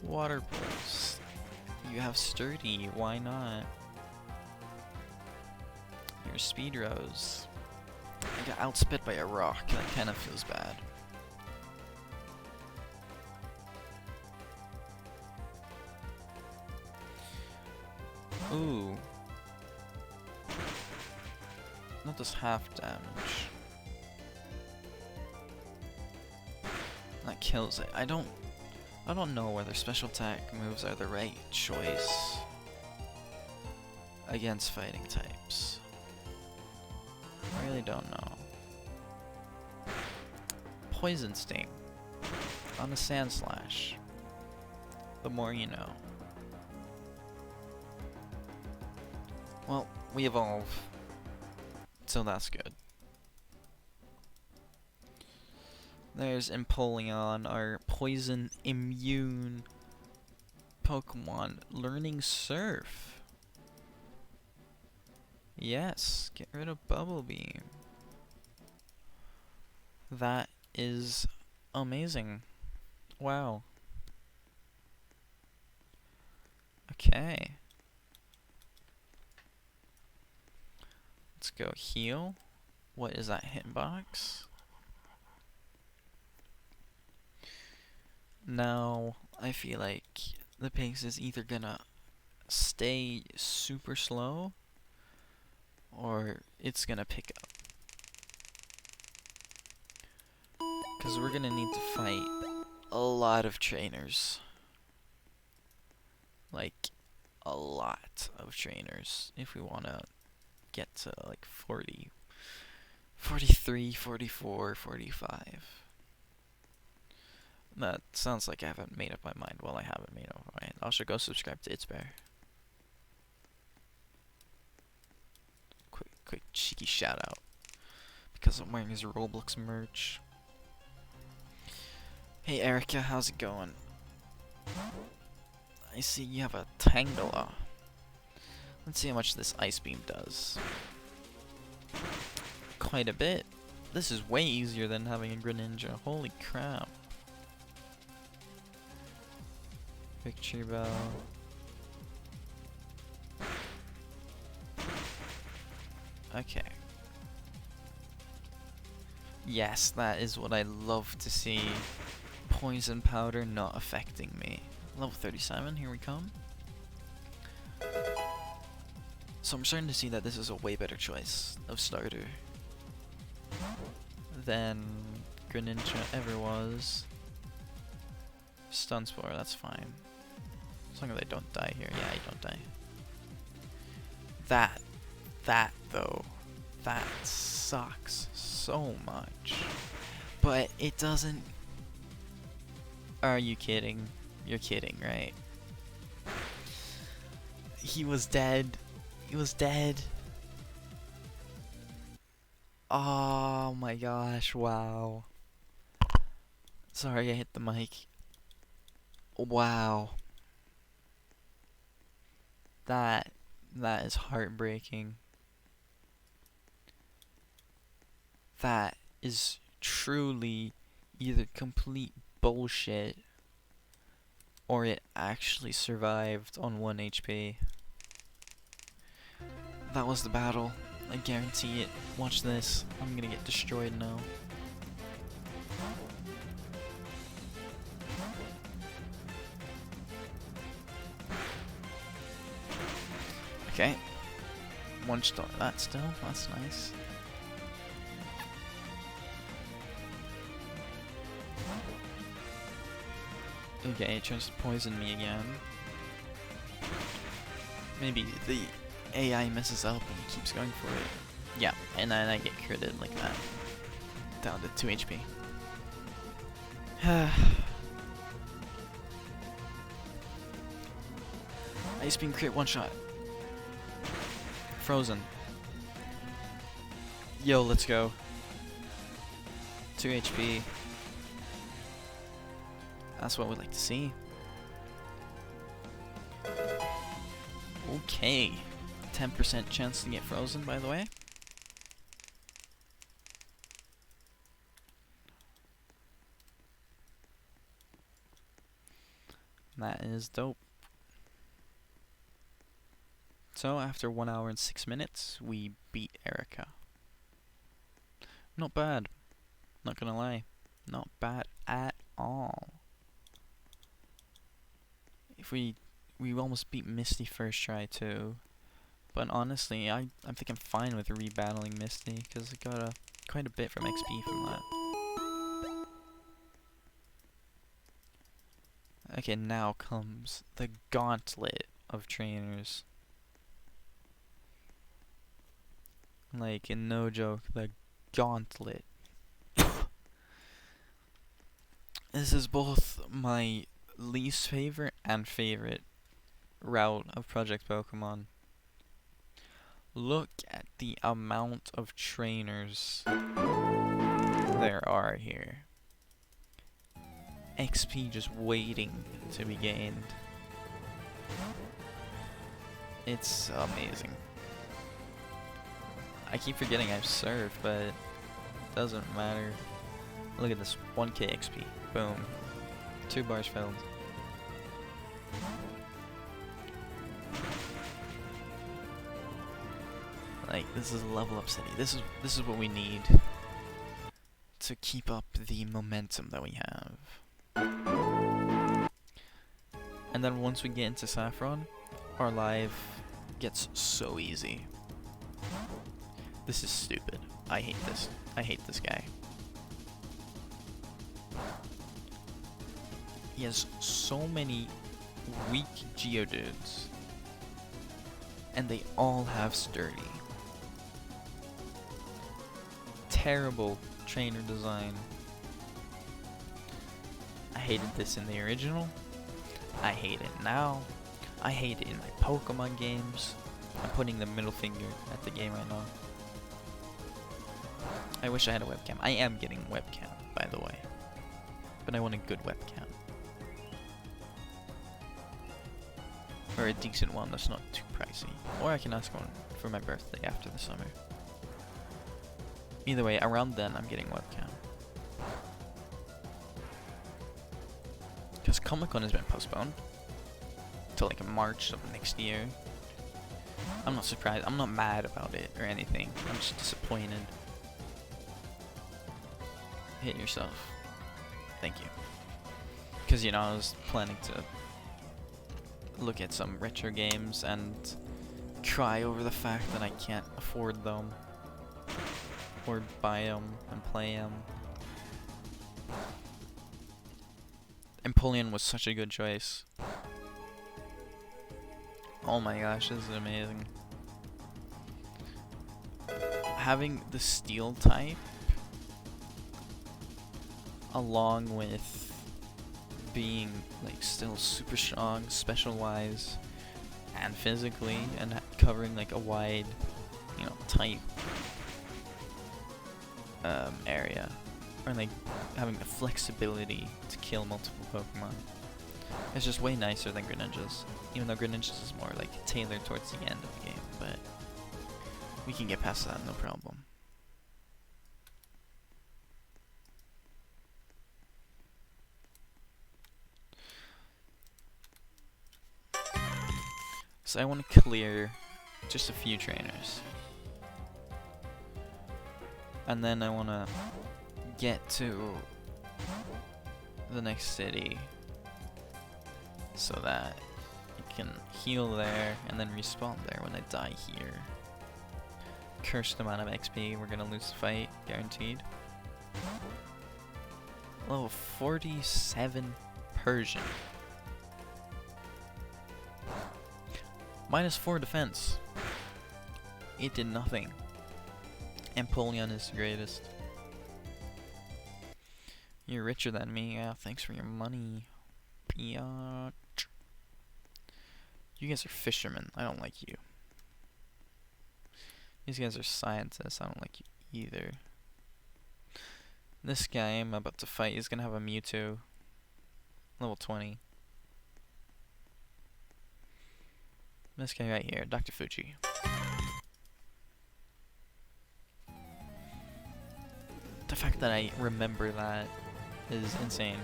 Water Pulse. You have Sturdy, why not? Your Speed Rose. I got outspit by a rock, that kind of feels bad. Ooh. That does half damage. That kills it. I don't know whether special attack moves are the right choice against fighting types. I really don't know. Poison Sting on a Sand Slash. The more you know. Well, we evolve, so that's good. There's Empoleon, our poison immune Pokemon, learning Surf. Yes, get rid of Bubble Beam. That is amazing. Wow. Okay. Let's go heal. What is that hitbox? Now, I feel like the pace is either gonna stay super slow or it's gonna pick up. Because we're gonna need to fight a lot of trainers. Like, a lot of trainers if we wanna get to like 40, 43, 44, 45. That sounds like I haven't made up my mind. Well, I haven't made up my mind. Also, go subscribe to It's Bear. Quick cheeky shout out. Because I'm wearing his Roblox merch. Hey Erica, how's it going? I see you have a Tangela. Let's see how much this Ice Beam does. Quite a bit. This is way easier than having a Greninja. Holy crap. Victory Bell. Okay. Yes, that is what I love to see. Poison Powder not affecting me. Level 37, here we come. So I'm starting to see that this is a way better choice of starter than Greninja ever was. Stun Spore, that's fine. As long as I don't die here. Yeah, I don't die. That though, that sucks so much. But it doesn't... Are you kidding? You're kidding, right? He was dead. He was dead. Oh my gosh, wow. Sorry, I hit the mic. Wow. That is heartbreaking. That is truly either complete bullshit or it actually survived on 1 HP. That was the battle. I guarantee it. Watch this. I'm gonna get destroyed now. Okay. One star. That still. That's nice. Okay, it tries to poison me again. Maybe the AI messes up and keeps going for it. Yeah, and then I get critted like that. Down to 2 HP. Ice Beam crit one shot. Frozen. Yo, let's go. 2 HP. That's what we'd like to see. Okay. 10% chance to get frozen, by the way. That is dope. So, after 1 hour and 6 minutes, we beat Erica. Not bad. Not gonna lie. Not bad at all. If we almost beat Misty first try too. But honestly, I think I'm fine with rebattling Misty, because I got quite a bit from XP from that. Okay, now comes the Gauntlet of Trainers. Like, no joke, the Gauntlet. This is both my least favorite and favorite route of Project Pokemon. Look at the amount of trainers there are here. XP just waiting to be gained. It's amazing. I keep forgetting I've served, but it doesn't matter. Look at this, 1k XP. Boom. 2 bars filled. Like, this is a level up city. This is what we need to keep up the momentum that we have. And then once we get into Saffron, our life gets so easy. This is stupid. I hate this. I hate this guy. He has so many weak Geodudes. And they all have Sturdy. Terrible trainer design. I hated this in the original. I hate it now. I hate it in my Pokemon games. I'm putting the middle finger at the game right now. I wish I had a webcam. I am getting a webcam, by the way. But I want a good webcam. Or a decent one that's not too pricey. Or I can ask one for my birthday after the summer. Either way, around then I'm getting a webcam. Because Comic-Con has been postponed to like March of next year. I'm not surprised. I'm not mad about it or anything. I'm just disappointed. Hit yourself. Thank you. Because, you know, I was planning to look at some retro games and cry over the fact that I can't afford them. Or buy them and play them. Empoleon was such a good choice. Oh my gosh, this is amazing. Having the steel type along with being like still super strong special wise and physically and covering like a wide, you know, type area, or like having the flexibility to kill multiple Pokemon. It's just way nicer than Greninja's, even though Greninja's is more like tailored towards the end of the game, but we can get past that, no problem. So I want to clear just a few trainers. And then I want to get to the next city so that can heal there and then respawn there when I die here. Cursed amount of XP, we're gonna lose the fight, guaranteed. Level 47 Persian. -4 defense. It did nothing. Empoleon is the greatest. You're richer than me. Yeah, thanks for your money. Biatch. You guys are fishermen. I don't like you. These guys are scientists. I don't like you either. This guy I'm about to fight is gonna have a Mewtwo. Level 20. This guy right here, Dr. Fuji. The fact that I remember that is insane.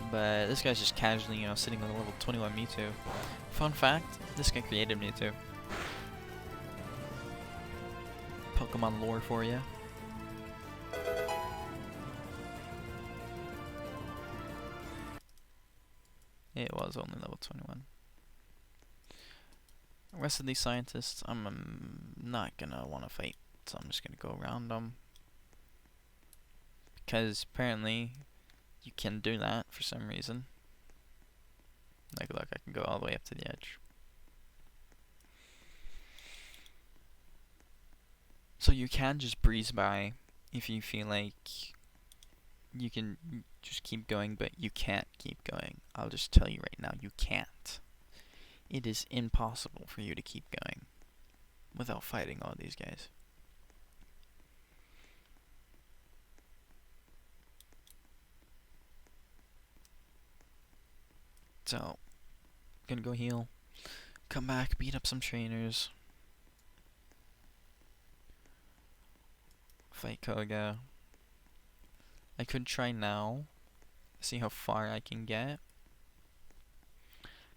But this guy's just casually, you know, sitting on a level 21 Mewtwo. Fun fact, this guy created Mewtwo. Pokemon lore for you. It was only level 21. The rest of these scientists, I'm not gonna want to fight, so I'm just gonna go around them. Because apparently you can do that for some reason. Like, look, I can go all the way up to the edge. So you can just breeze by if you feel like you can just keep going, but you can't keep going. I'll just tell you right now, you can't. It is impossible for you to keep going without fighting all these guys. So, gonna go heal, come back, beat up some trainers, fight Koga. I could try now, see how far I can get,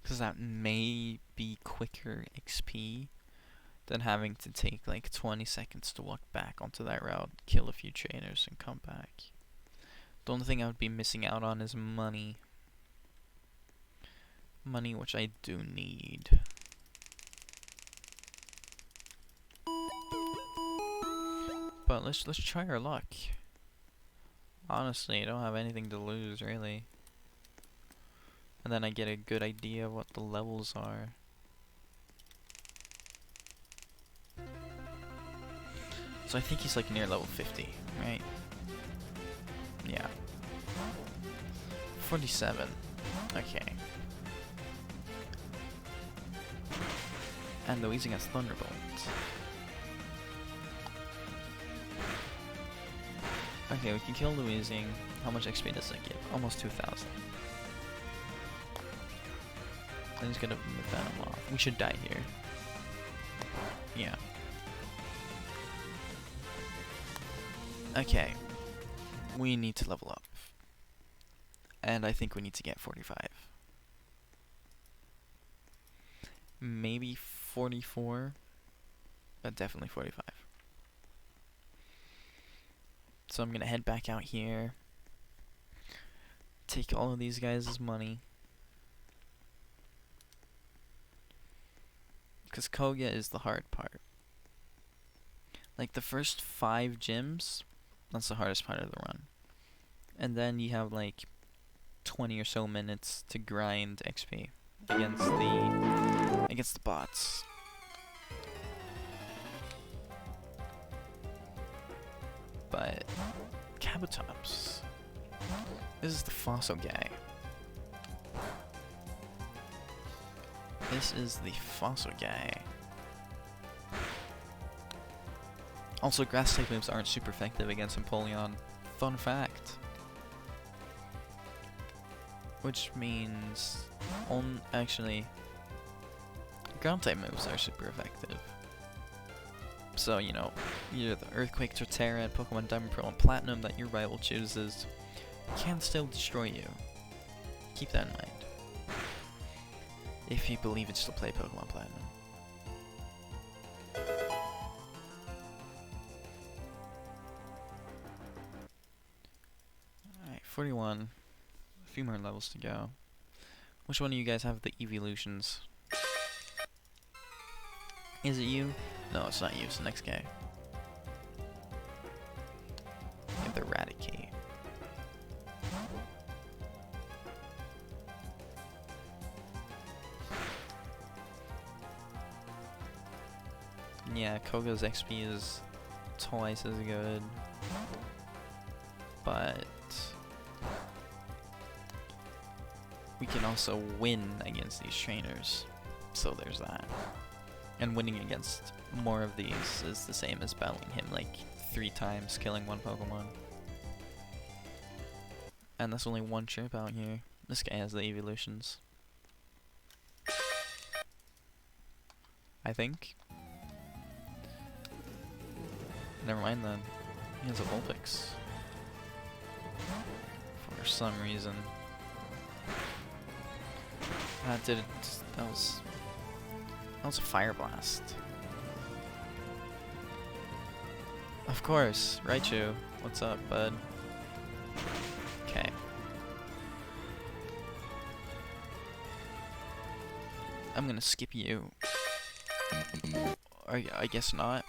because that may be quicker XP than having to take like 20 seconds to walk back onto that route, kill a few trainers, and come back. The only thing I would be missing out on is money. Money, which I do need. But let's try our luck. Honestly, I don't have anything to lose, really. And then I get a good idea of what the levels are. So I think he's like near level 50, right? Yeah. 47. Okay. And the Weezing has Thunderbolt. Okay, we can kill the Weezing. How much XP does that give? Almost 2,000. Then he's gonna Venom off. We should die here. Yeah. Okay. We need to level up. And I think we need to get 45. Maybe 44, but definitely 45. So I'm gonna head back out here, take all of these guys' money, because Koga is the hard part. Like the first 5 gyms, that's the hardest part of the run. And then you have like 20 or so minutes to grind XP against the bots. But Kabutops. This is the fossil guy. This is the fossil guy. Also, grass type moves aren't super effective against Empoleon. Fun fact. Which means actually ground type moves are super effective. So, you know, either the Earthquake, Torterra, and Pokemon Diamond, Pearl, and Platinum that your rival chooses can still destroy you. Keep that in mind. If you believe it, still play Pokemon Platinum. Alright, 41. A few more levels to go. Which one of you guys have the evolutions? Is it you? No, it's not you. It's the next guy. You have the Eradicate. Yeah, Koga's XP is twice as good, but we can also win against these trainers, so there's that. And winning against more of these is the same as battling him like 3 times, killing one Pokemon. And that's only one trip out here. This guy has the evolutions, I think. Never mind then. He has a Vulpix. For some reason. That was a Fire Blast. Of course, Raichu. What's up, bud? Okay. I'm gonna skip you. Or I guess not.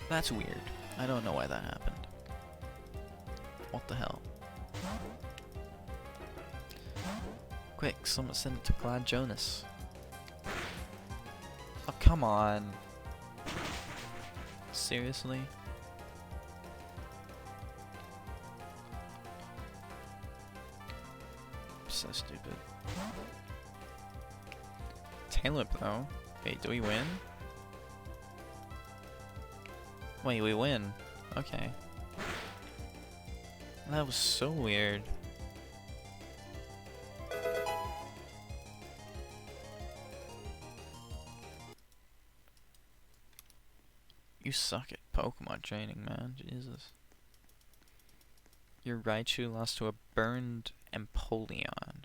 That's weird. I don't know why that happened. What the hell? Quick, someone send it to Glad Jonas. Oh, come on. Seriously? So stupid. Tailwhip though. Wait, do we win? Wait, we win. Okay. That was so weird. You suck at Pokemon training, man. Jesus. Your Raichu lost to a burned Empoleon.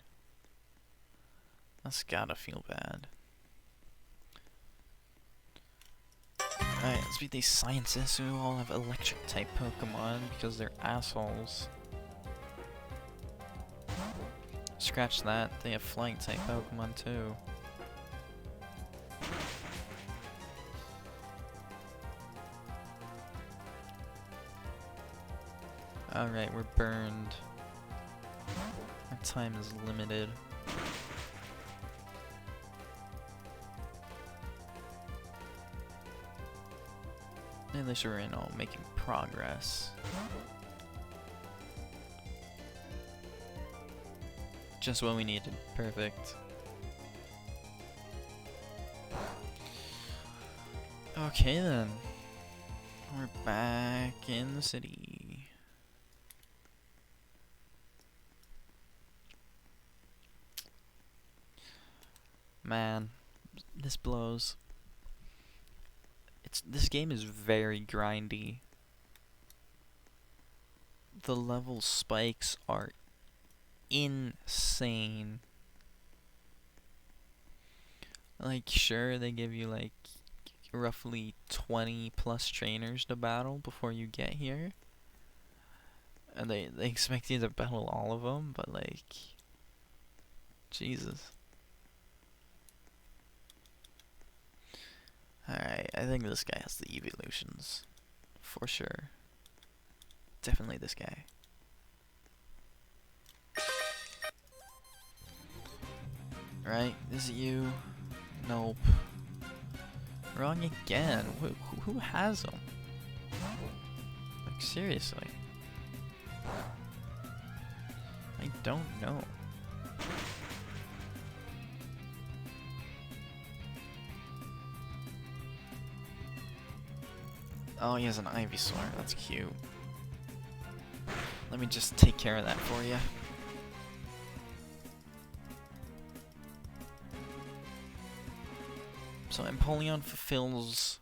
That's gotta feel bad. Alright, let's beat these scientists who all have electric type Pokemon because they're assholes. Scratch that, they have flying type Pokemon too. Alright, we're burned. Our time is limited. At least we're making progress. Just what we needed. Perfect. Okay then. We're back in the city. Man, this blows. This game is very grindy. The level spikes are insane. Like, sure, they give you like roughly 20 plus trainers to battle before you get here, and they expect you to battle all of them, but like, Jesus. Alright, I think this guy has the evolutions. For sure. Definitely this guy. Right? Is it you? Nope. Wrong again. Who has them? Like, seriously. I don't know. Oh, he has an Ivysaur. That's cute. Let me just take care of that for you. So Empoleon fulfills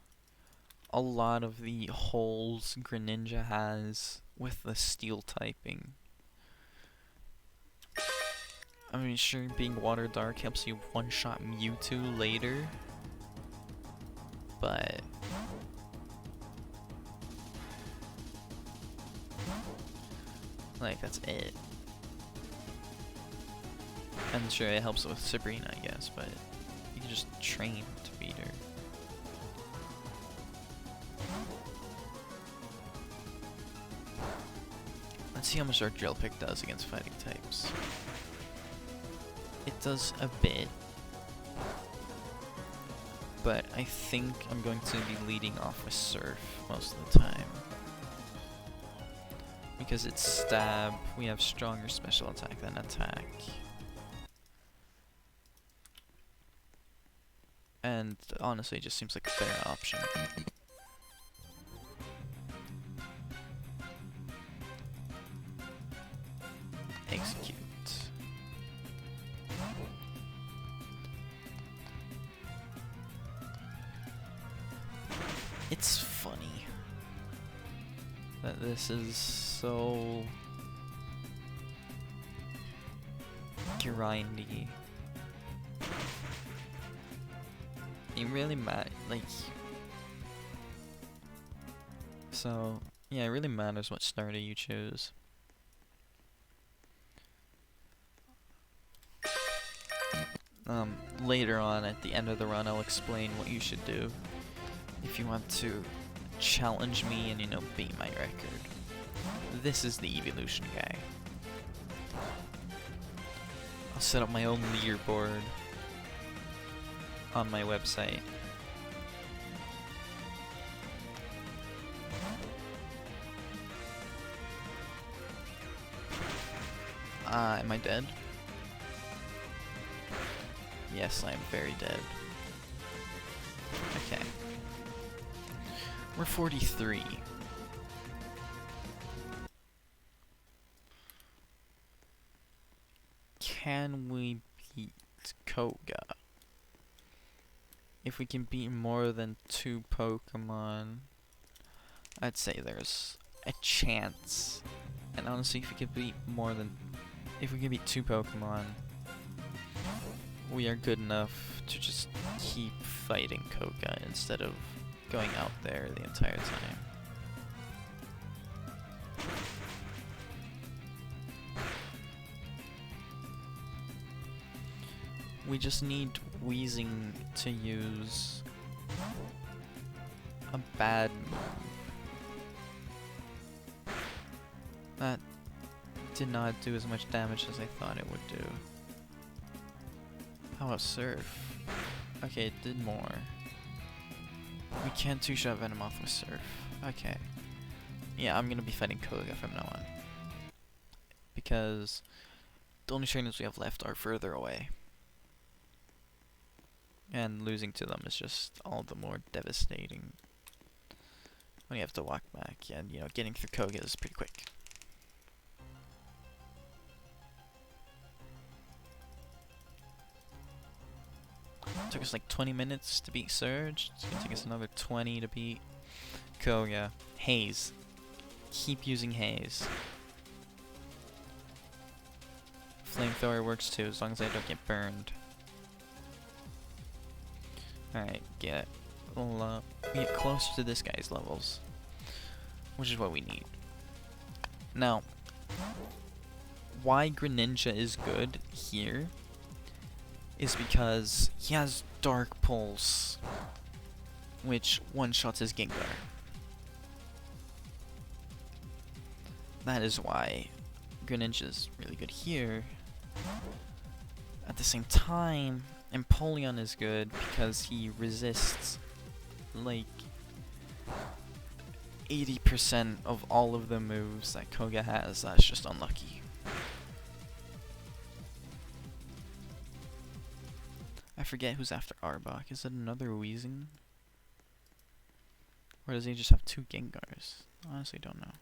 a lot of the holes Greninja has with the steel typing. I mean, sure, being Water Dark helps you one-shot Mewtwo later, but like, that's it. And sure, it helps with Sabrina, I guess, but you can just train to beat her. Let's see how much our drill pick does against fighting types. It does a bit, but I think I'm going to be leading off with Surf most of the time. Because it's stab, we have stronger special attack than attack. And honestly, it just seems like a better option. Execute. It's funny that this is so grindy. It really like, so yeah, it really matters what starter you choose. Later on at the end of the run, I'll explain what you should do if you want to challenge me and, you know, beat my record. This is the evolution guy. I'll set up my own leaderboard on my website. Am I dead? Yes, I am very dead. Okay. We're 43. Can we beat Koga? If we can beat more than 2 Pokemon, I'd say there's a chance. And honestly, if we can beat if we can beat 2 Pokemon, we are good enough to just keep fighting Koga instead of going out there the entire time. We just need Weezing to use a bad move. That did not do as much damage as I thought it would do. How about Surf? Okay, it did more. We can't two-shot Venomoth with Surf. Okay. Yeah, I'm gonna be fighting Koga from now on. Because the only trainers we have left are further away. And losing to them is just all the more devastating when you have to walk back. And, you know, getting through Koga is pretty quick. Took us like 20 minutes to beat Surge. It's gonna take us another 20 to beat Koga. Haze. Keep using Haze. Flamethrower works too, as long as I don't get burned. Alright, get closer to this guy's levels, which is what we need. Now, why Greninja is good here is because he has Dark Pulse, which one-shots his Gengar. That is why Greninja is really good here. At the same time, Empoleon is good because he resists like 80% of all of the moves that Koga has. That's just unlucky. I forget who's after Arbok. Is it another Weezing? Or does he just have 2 Gengars? I honestly don't know.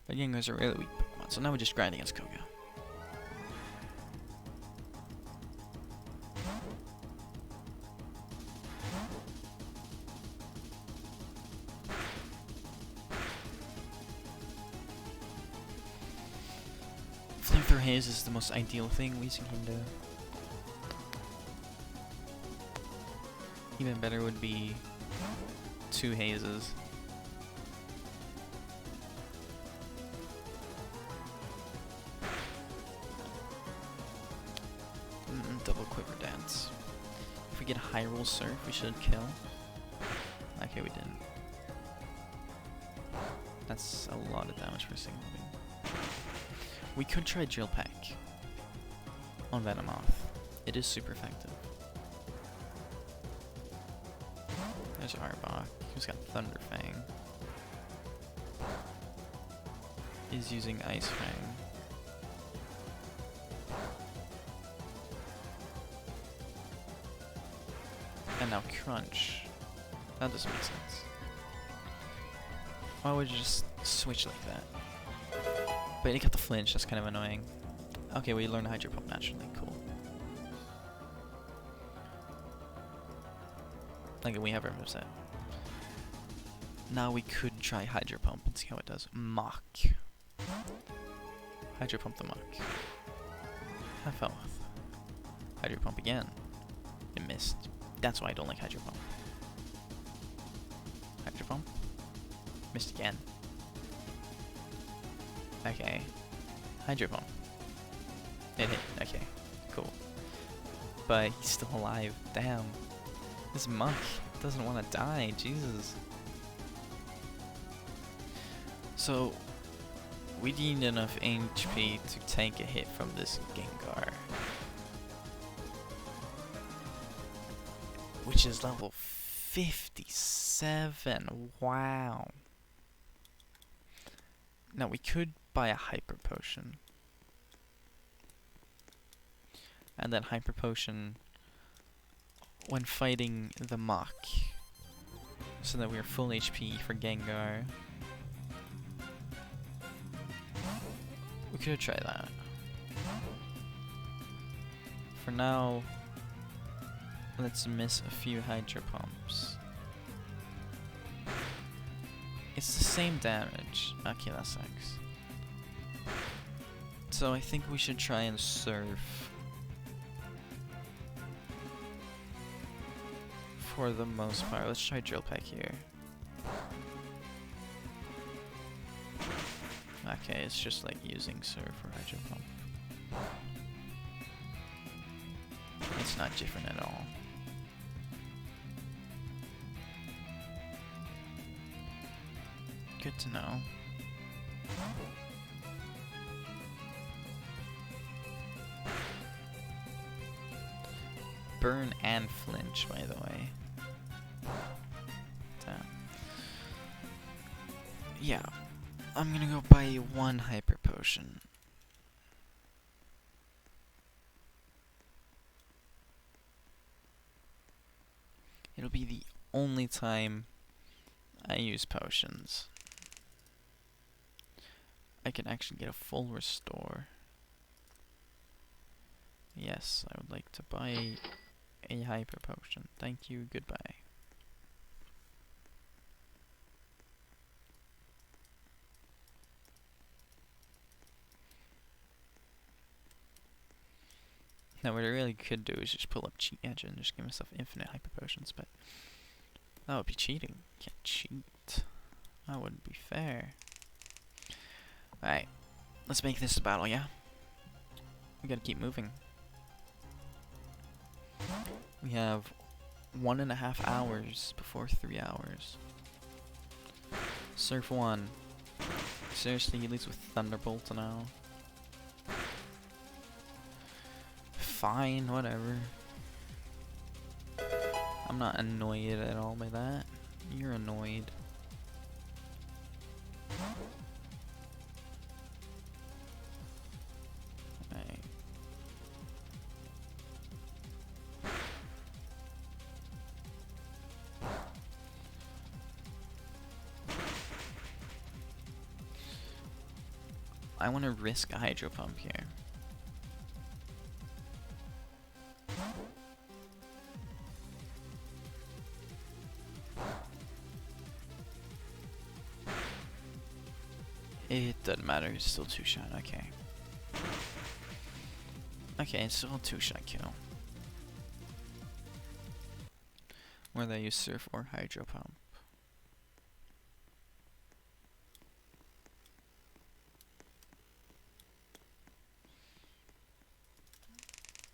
But Gengars are really weak Pokemon, so now we just grind against Koga. Flamethrower Haze is the most ideal thing Weezing can do. Even better would be 2 Hazes. we get Hyrule Surf, we should kill. Okay, we didn't. That's a lot of damage for a single move. We could try Drill Peck on Venomoth. It is super effective. There's Arbok, who's got Thunder Fang. Is using Ice Fang. And now Crunch. That doesn't make sense. Why would you just switch like that? But it got the flinch, that's kind of annoying. Okay, we learned Hydro Pump naturally, cool. Like, we have our moveset. Now we could try Hydro Pump and see how it does. Mach. Hydro Pump the Mach. Half health. Hydro Pump again. It missed. That's why I don't like Hydro Pump. Hydro Pump. Missed again. Okay. Hydro Pump. It hit. Okay. Cool. But he's still alive. Damn. This Mach doesn't want to die. Jesus. So, we need enough HP to take a hit from this Gengar. Which is level 57. Wow. Now we could buy a Hyper Potion. And then Hyper Potion when fighting the Mach. So that we're full HP for Gengar. We could try that. For now, let's miss a few Hydro Pumps. It's the same damage. Okay, that sucks. So I think we should try and Surf. For the most part. Let's try Drill Peck here. Okay, it's just like using Surf or Hydro Pump. It's not different at all. Good to know. Burn and flinch, by the way. Damn. Yeah. I'm gonna go buy one Hyper Potion. It'll be the only time I use potions. I can actually get a full restore. Yes, I would like to buy a Hyper Potion. Thank you, goodbye. Now what I really could do is just pull up Cheat Engine and just give myself infinite Hyper Potions, but that would be cheating. Can't cheat. That wouldn't be fair. Alright, let's make this a battle, yeah? We gotta keep moving. We have 1.5 hours before 3 hours. Surf 1. Seriously, he leads with Thunderbolt now. Fine, whatever. I'm not annoyed at all by that. You're annoyed. Right. I want to risk a Hydro Pump here. It doesn't matter, it's still 2-shot, okay. Okay, it's still a 2-shot kill. Whether I use Surf or Hydro Pump.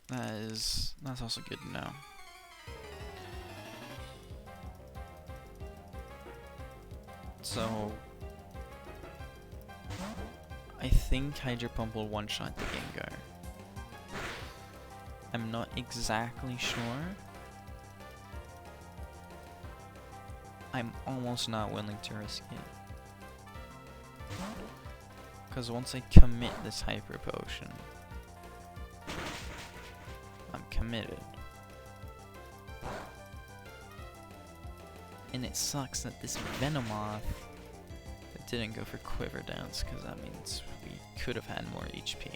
That's also good to know. So I think Hydro Pump will one-shot the Gengar. I'm not exactly sure. I'm almost not willing to risk it. Because once I commit this Hyper Potion, I'm committed. And it sucks that this Venomoth didn't go for Quiver Dance, because that means we could have had more HP.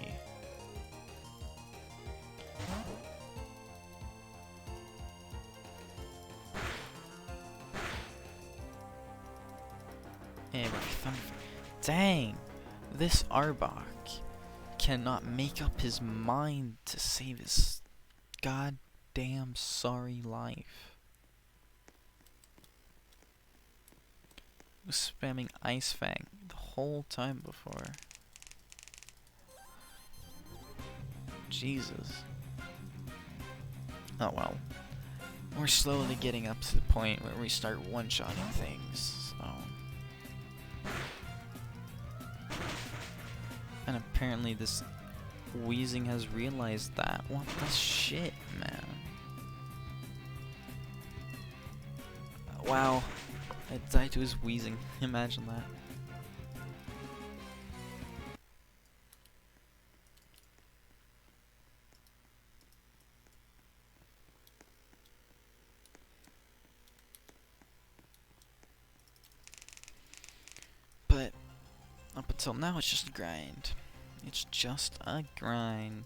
Hey, dang! This Arbok cannot make up his mind to save his goddamn sorry life. Was spamming Ice Fang the whole time before. Jesus. Oh well. We're slowly getting up to the point where we start one-shotting things, so. And apparently this Weezing has realized that. What the shit, man? Wow. I died to his Weezing. Imagine that. But up until now, it's just a grind. It's just a grind.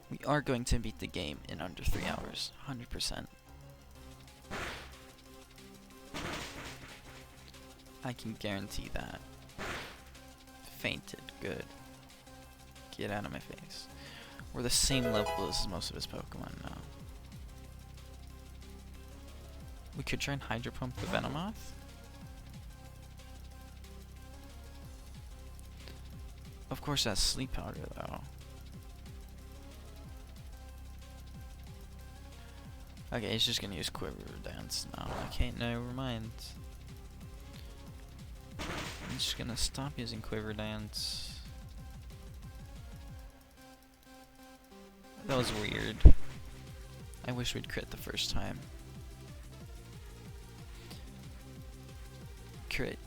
We are going to beat the game in under 3 hours, 100%. I can guarantee that. Fainted. Good. Get out of my face. We're the same level as most of his Pokemon now. We could try and Hydro Pump the Venomoth. Of course that's Sleep Powder though. Okay, he's just gonna use Quiver Dance now. Okay, never mind. I'm just gonna stop using Quiver Dance. That was weird. I wish we'd crit the first time. Crit.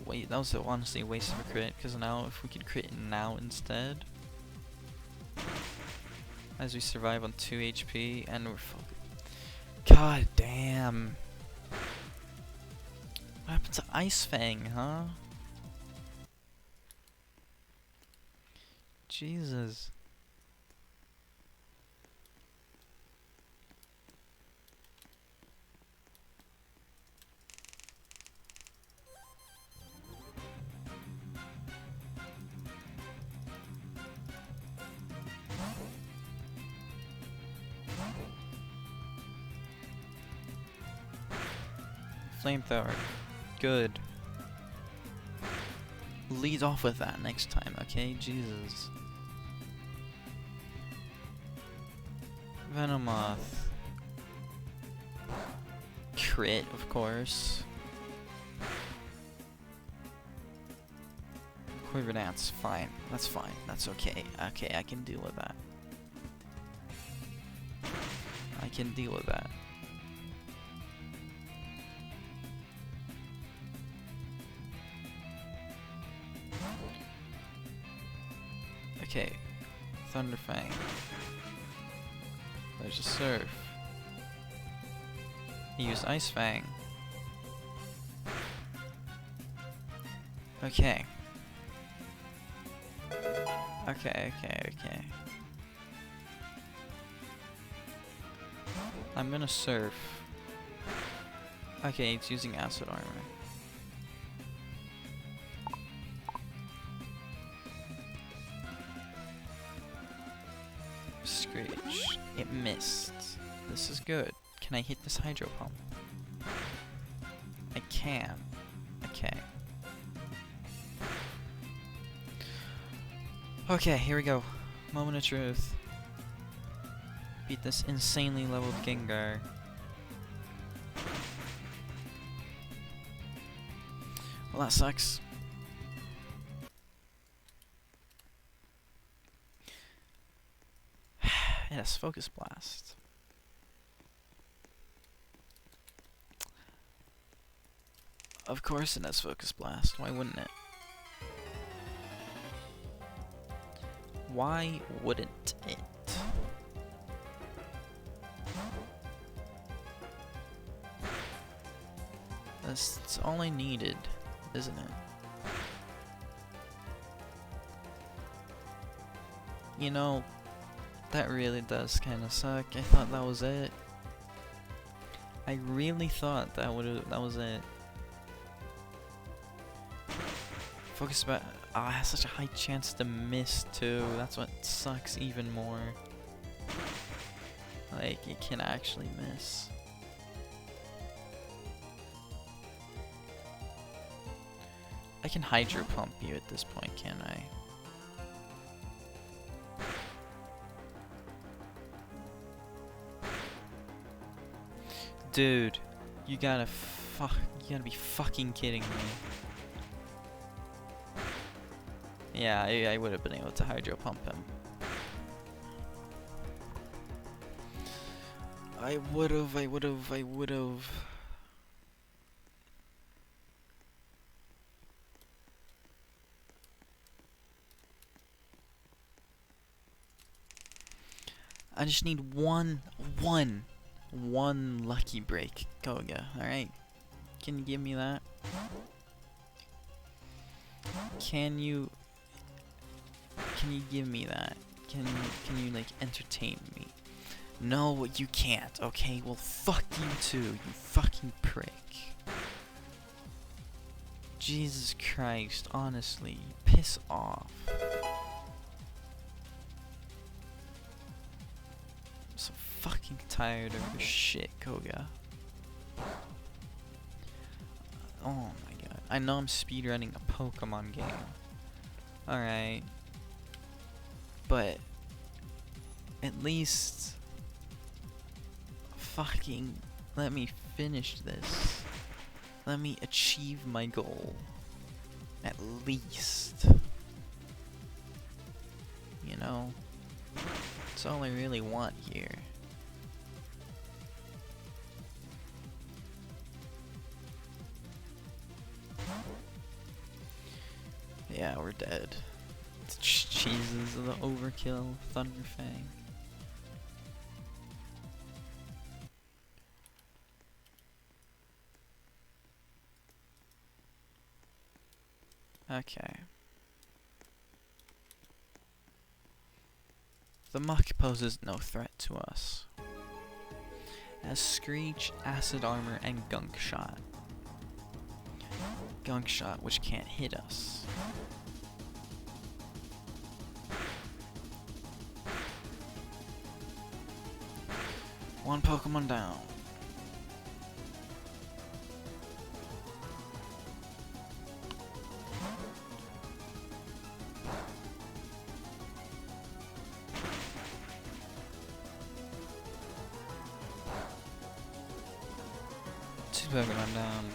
Wait, that was honestly a waste of a crit, because now if we could crit now instead. As we survive on 2 HP and we're focused. God damn. What happened to Ice Fang, huh? Jesus. Flamethrower. Good. Lead off with that next time, okay? Jesus. Venomoth. Crit, of course. Quiver Dance, fine. That's fine. That's okay. Okay, I can deal with that. I can deal with that. Okay, Thunderfang. There's a Surf. He used Ice Fang. Okay. Okay. I'm gonna Surf. Okay, it's using Acid Armor. Screech. It missed. This is good. Can I hit this Hydro Pump? I can. Okay. Okay, here we go. Moment of truth. Beat this insanely leveled Gengar. Well, that sucks. It has Focus Blast. Of course it has Focus Blast. Why wouldn't it? Why wouldn't it? That's all I needed, isn't it? You know, that really does kind of suck. I thought that was it. I really thought that was it. Focus Blast. Ah, it has such a high chance to miss too. That's what sucks even more. Like, it can actually miss. I can Hydro Pump you at this point, can't I? Dude, you gotta be fucking kidding me. Yeah, I would have been able to Hydro Pump him. I would've. I just need one lucky break, Koga, alright? Can you give me that? Can you give me that? Can you like entertain me? No, you can't, okay? Well, fuck you too, you fucking prick. Jesus Christ, honestly, piss off. I'm so fucking tired of your shit, Koga. Oh my god. I know I'm speedrunning a Pokemon game. Alright. But at least fucking let me finish this. Let me achieve my goal. At least. You know? That's all I really want here. Yeah, we're dead. Jesus, the overkill, Thunderfang. Okay. The Muck poses no threat to us. It has Screech, Acid Armor, and Gunk Shot. Gunk Shot, which can't hit us. One Pokemon down. Two Pokemon down.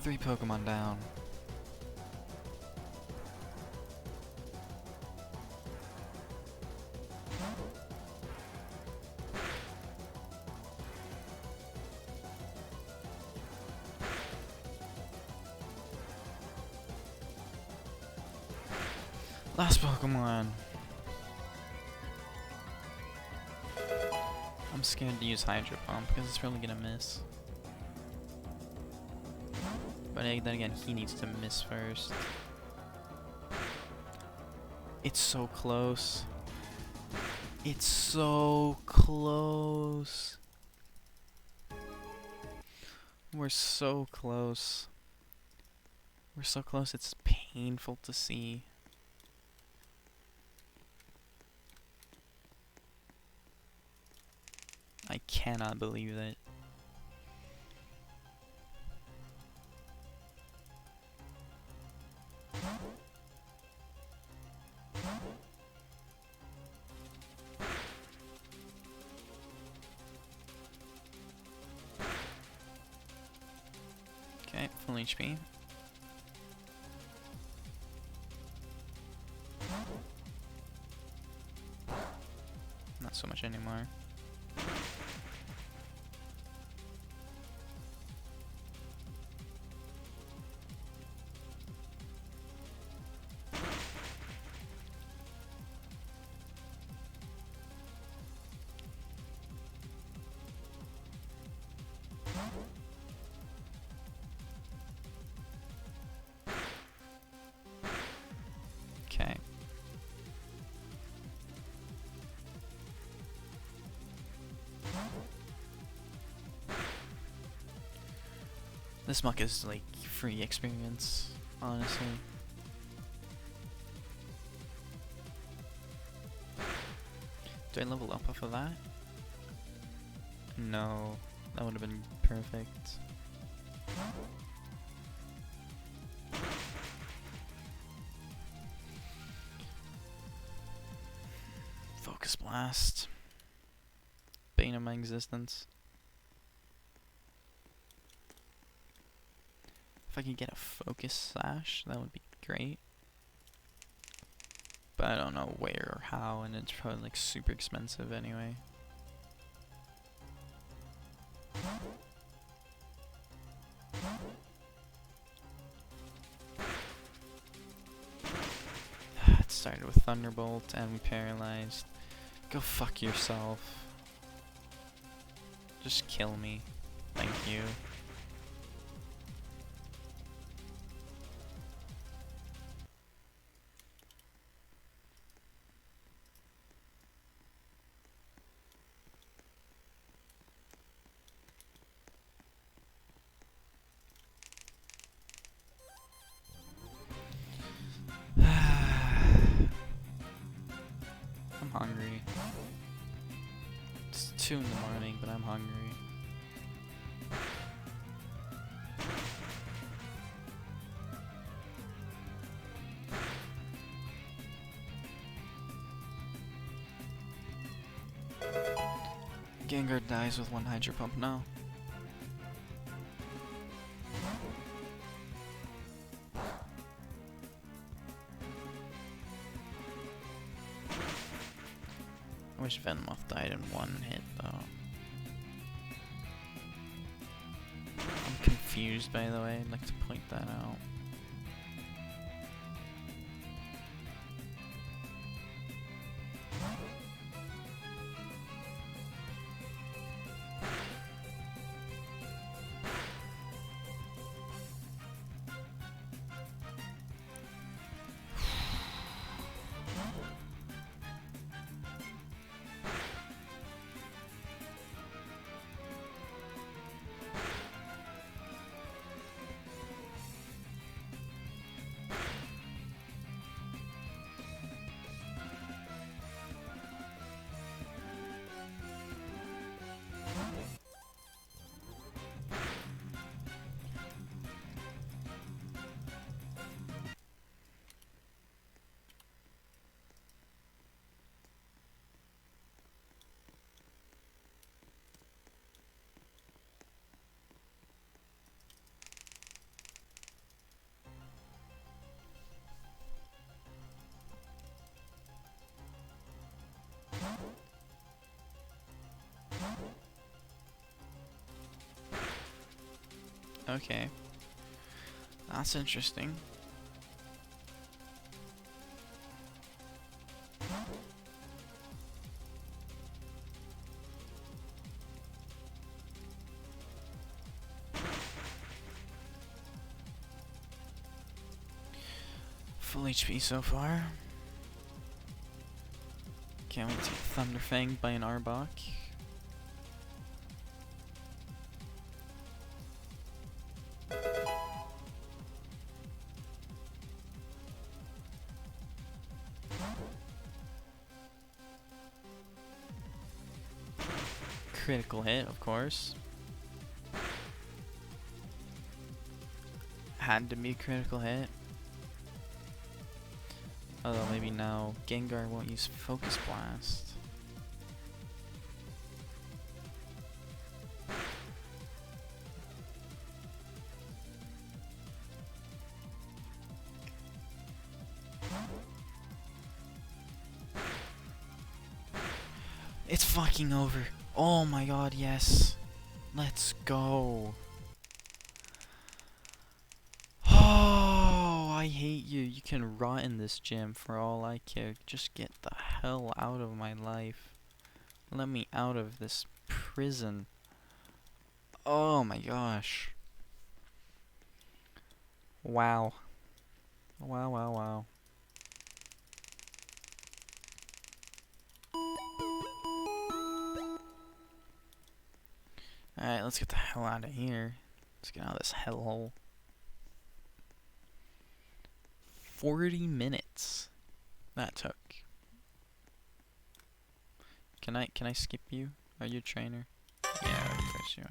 Three Pokemon down. Last Pokemon. I'm scared to use Hydro Pump because it's probably gonna miss. But then again, he needs to miss first. It's so close. It's so close. We're so close. We're so close, it's painful to see. I cannot believe it. Okay, full HP. Not so much anymore. Okay. This muck is like free experience, honestly. Do I level up off of that? No, that would have been perfect. Focus Blast. Bane of my existence. If I could get a Focus Slash, that would be great. But I don't know where or how, and it's probably like super expensive anyway. It started with Thunderbolt and we paralyzed. Go fuck yourself. Just kill me. Thank you. I'm hungry. It's 2 in the morning, but I'm hungry. Gengar dies with 1 Hydro Pump now. I wish Venomoth died in 1 hit though. I'm confused, by the way, I'd like to point that out. Okay. That's interesting. Full HP so far. Can't wait to get Thunder Fanged by an Arbok. Critical hit, of course. Had to be a critical hit. Although maybe now Gengar won't use Focus Blast. It's fucking over. Oh my god, yes. Let's go. Oh, I hate you. You can rot in this gym for all I care. Just get the hell out of my life. Let me out of this prison. Oh my gosh. Wow. Wow, wow, wow. Alright, let's get the hell out of here. Let's get out of this hellhole. 40 minutes that took. Can I skip you? Are you a trainer? Yeah, of course you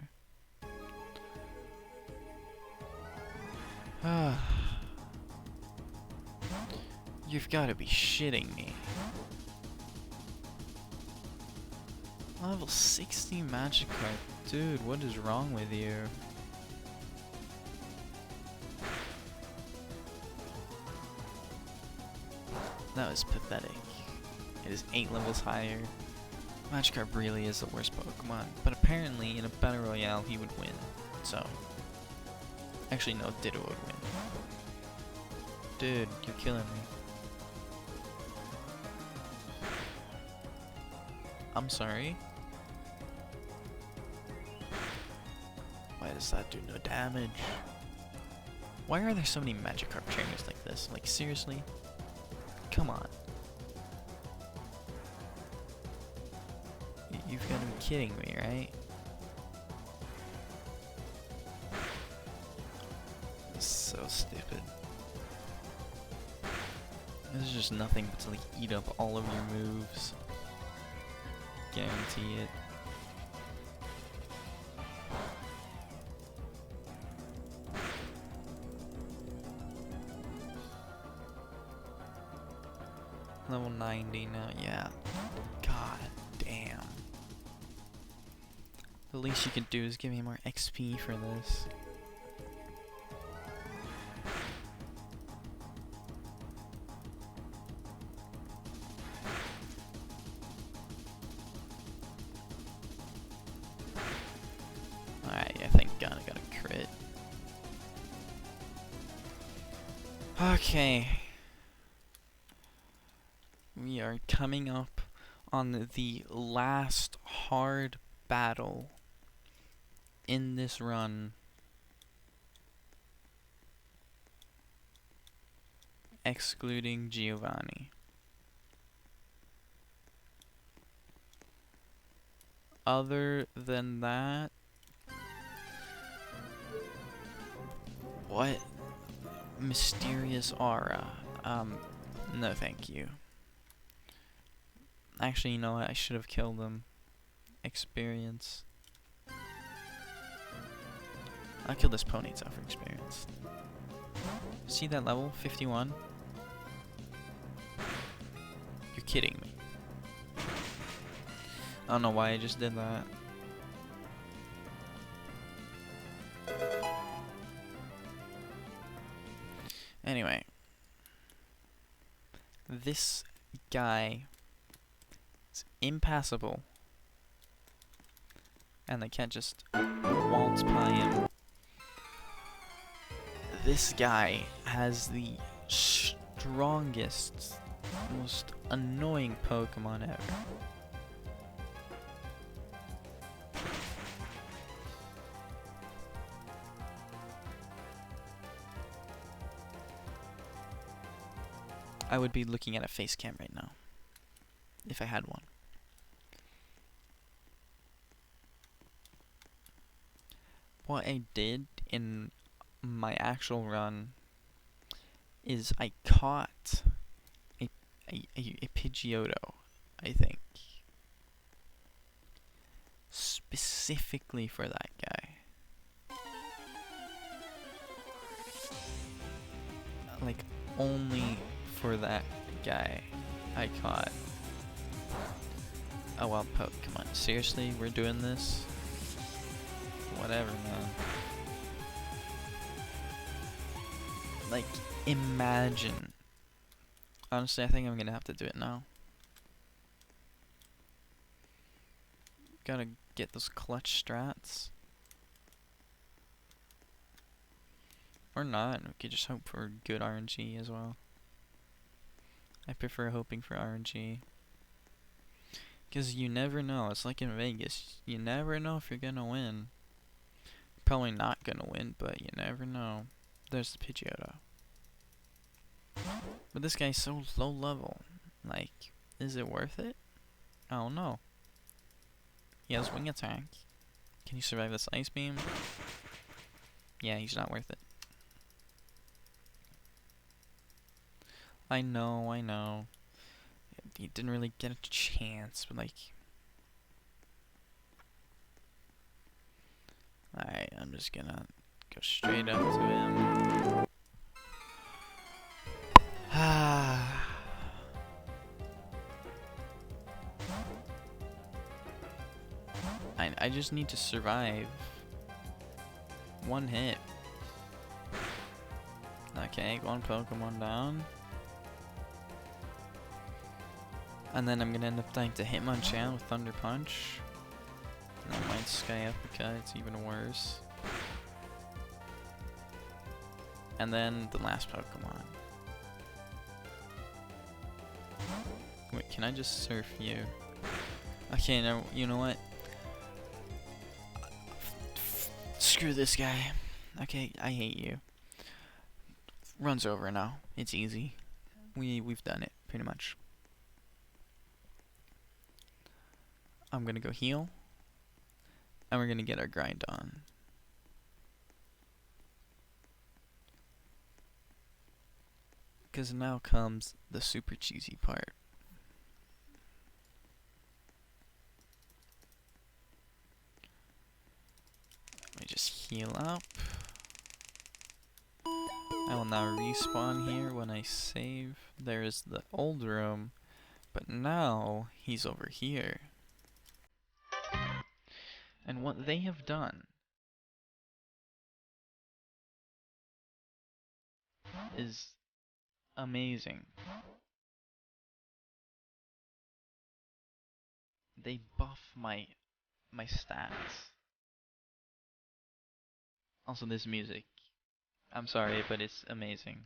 are. You've got to be shitting me. Level 60 Magikarp. Dude, what is wrong with you? That was pathetic. It is 8 levels higher. Magikarp really is the worst Pokemon, but apparently in a Battle Royale he would win. So, actually no, Ditto would win. Dude, you're killing me. I'm sorry. Why does that do no damage? Why are there so many Magikarp trainers like this? Like, seriously? Come on. You've got to be kidding me, right? So stupid. This is just nothing but to like eat up all of your moves. Guarantee it. Level 90 now, yeah. God damn. The least you could do is give me more XP for this. Alright, I think I got a crit. Okay. We are coming up on the last hard battle in this run. Excluding Giovanni. Other than that, what? Mysterious aura. No thank you. Actually, you know what? I should have killed him. Experience. I'll kill this Ponytail for experience. See that level? 51? You're kidding me. I don't know why I just did that. Anyway. This guy is impassable. And they can't just waltz by him. This guy has the strongest, most annoying Pokemon ever. I would be looking at a face cam right now, if I had one. What I did in my actual run is I caught a Pidgeotto, I think. Specifically for that guy. Like, only for that guy I caught. Oh well, come on, seriously, we're doing this? Whatever, man. Like, imagine. Honestly, I think I'm gonna have to do it now. gotta get those clutch strats. Or not, we could just hope for good RNG as well. I prefer hoping for RNG. Because you never know, it's like in Vegas, you never know if you're gonna win. Probably not gonna win, but you never know. There's the Pidgeotto. But this guy's so low level. Like, is it worth it? I don't know. He has wing attack. Can you survive this ice beam? Yeah, he's not worth it. I know. He didn't really get a chance, but like... Alright, I'm just gonna go straight up to him. I just need to survive one hit. Okay, one Pokemon down. And then I'm gonna end up dying to Hitmonchan with Thunder Punch. And then my Sky Uppercut, it's even worse. And then the last Pokemon. Wait, can I just surf you? Okay, now, you know what? Screw this guy. Okay, I hate you. Run's over now. It's easy. We've done it, pretty much. I'm gonna go heal. And we're gonna get our grind on. Because now comes the super cheesy part. Let me just heal up. I will now respawn here when I save. There is the old room, but now he's over here. And what they have done is amazing. They buff my stats. Also this music. I'm sorry, but it's amazing.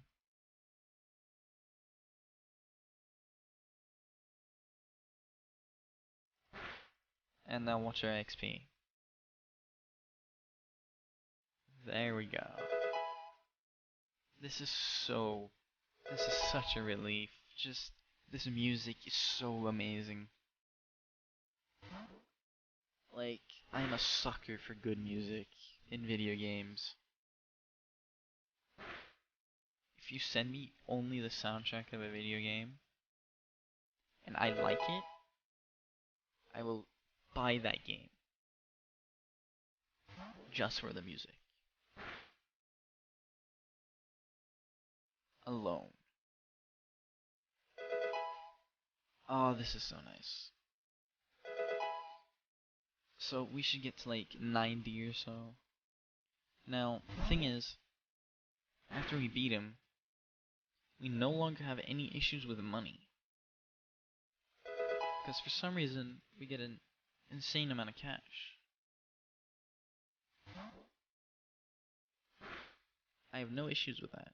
And now watch our XP. There we go. This is such a relief. Just, this music is so amazing. Like, I'm a sucker for good music in video games. If you send me only the soundtrack of a video game, and I like it, I will buy that game. Just for the music. Alone. Oh, this is so nice. So we should get to like 90 or so. Now, the thing is, after we beat him, we no longer have any issues with money. Because for some reason, we get an insane amount of cash. I have no issues with that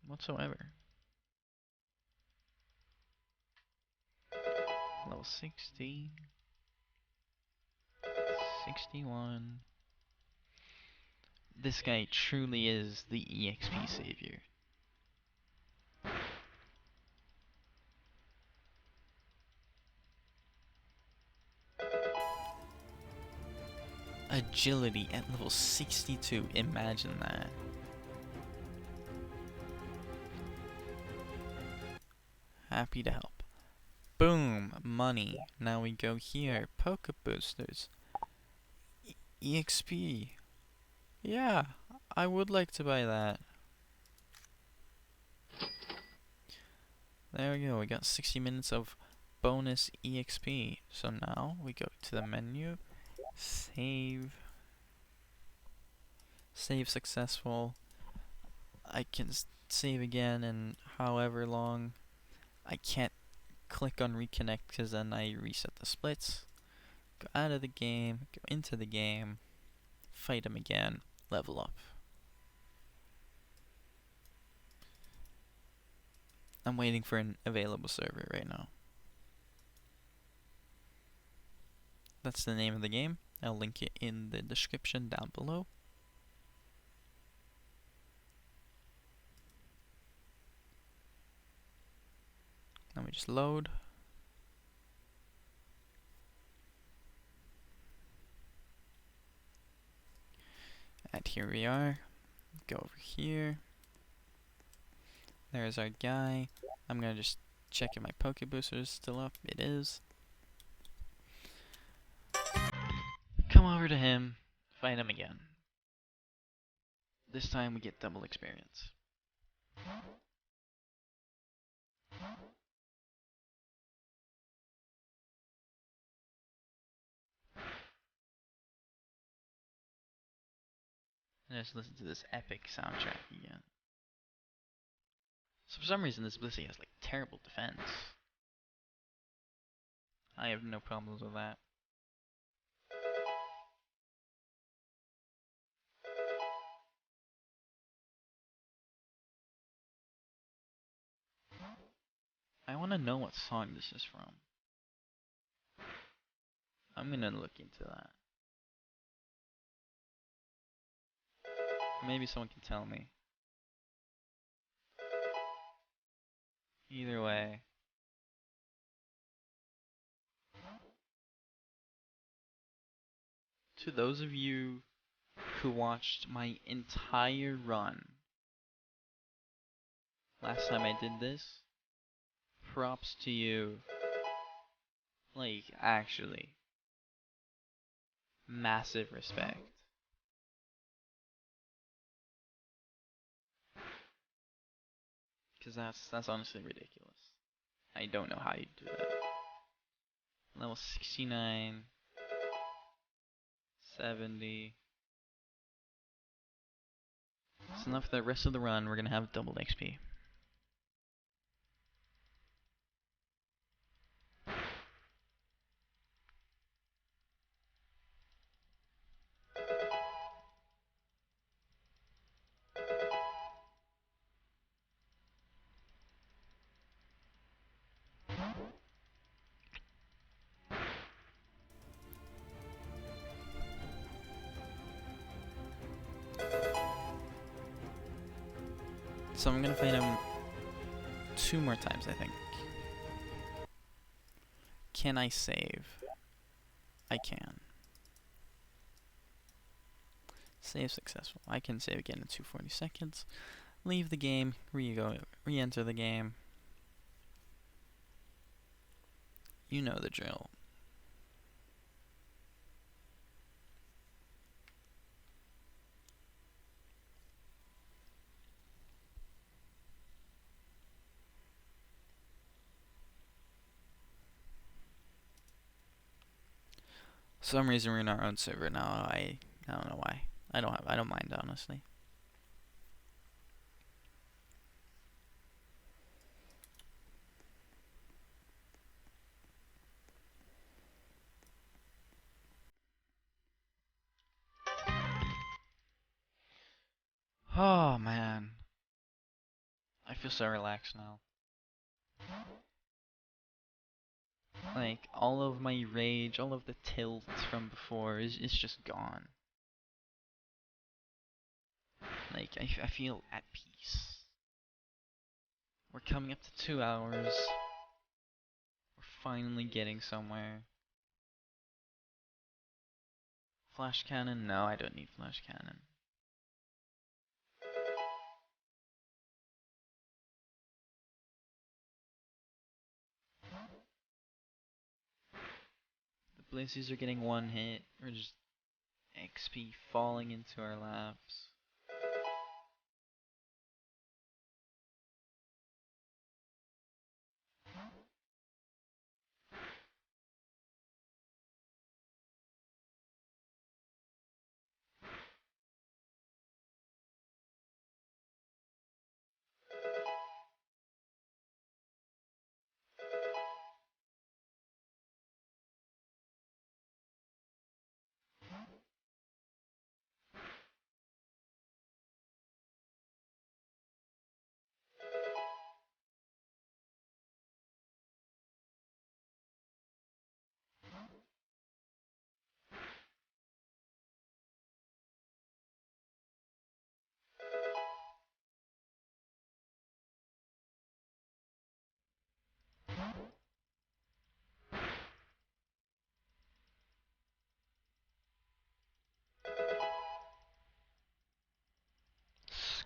whatsoever. Level 60. 61. This guy truly is the EXP savior. Agility at level 62, imagine that. Happy to help. Boom, money. Now we go here, Poke Boosters. EXP. Yeah, I would like to buy that. There we go, we got 60 minutes of bonus EXP. So now we go to the menu, save. Save successful. I can save again in however long. I can't click on reconnect because then I reset the splits. Go out of the game, go into the game, fight him again, level up. I'm waiting for an available server right now. That's the name of the game. I'll link it in the description down below. Let me just load. And here we are. Go over here. There's our guy. I'm gonna just check if my Poke Booster is still up. It is. Come over to him. Fight him again. This time we get double experience. And just listen to this epic soundtrack again. So for some reason this Blissey has like terrible defense. I have no problems with that. I want to know what song this is from. I'm gonna look into that. Maybe someone can tell me. Either way. To those of you who watched my entire run last time I did this, props to you. Like, actually. Massive respect. Because that's honestly ridiculous. I don't know how you do that. Level 69. 70. So now for the rest of the run, we're gonna have double XP. So I'm gonna fight him 2 more times, I think. Can I save? I can. Save successful. I can save again in 240 seconds. Leave the game, re-enter the game. You know the drill. For some reason we're in our own server now. I don't know why. I don't mind, honestly. Oh man. I feel so relaxed now. Like, all of my rage, all of the tilt from before is just gone. Like, I feel at peace. We're coming up to 2 hours. We're finally getting somewhere. Flash cannon? No, I don't need flash cannon. The Blazes are getting 1 hit. We're just XP falling into our laps.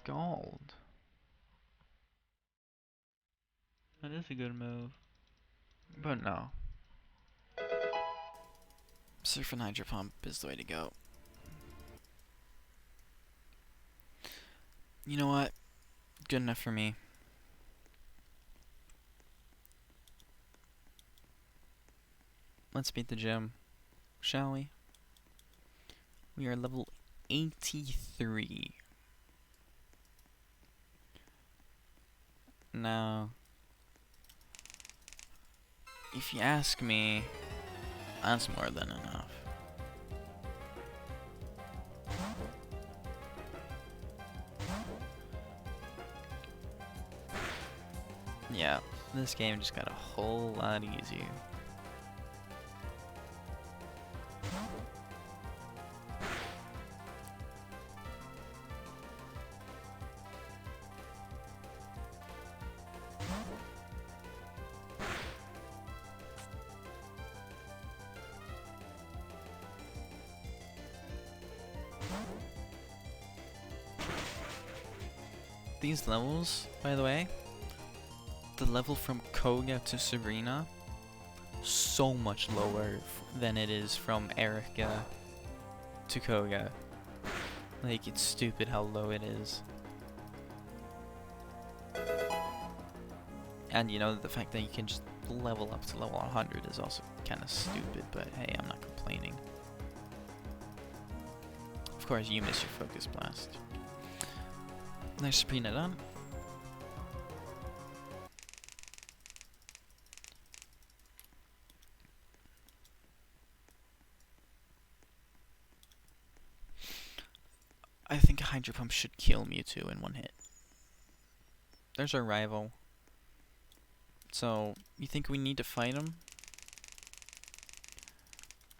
Scald. That is a good move. But no. Surf and Hydro Pump is the way to go. You know what? Good enough for me. Let's beat the gym, shall we? We are level 83. Now, if you ask me, that's more than enough. Yeah, this game just got a whole lot easier. These levels, by the way, the level from Koga to Sabrina, so much lower than it is from Erica to Koga. Like, it's stupid how low it is. And you know, the fact that you can just level up to level 100 is also kind of stupid, but hey, I'm not complaining. Of course, you miss your Focus Blast. There's Sabrina done. I think a Hydro Pump should kill Mewtwo in one hit. There's our rival. So, you think we need to fight him?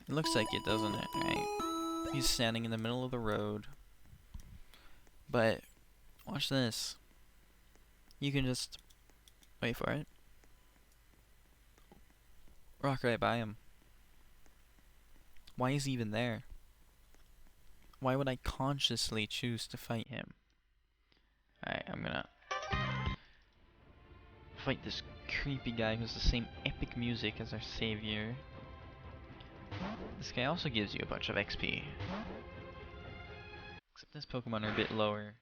It looks like it, doesn't it? Right? He's standing in the middle of the road. But, watch this. You can just wait for it. Rock right by him. Why is he even there? Why would I consciously choose to fight him? Alright, I'm gonna fight this creepy guy who has the same epic music as our savior. This guy also gives you a bunch of XP. Except this Pokemon are a bit lower.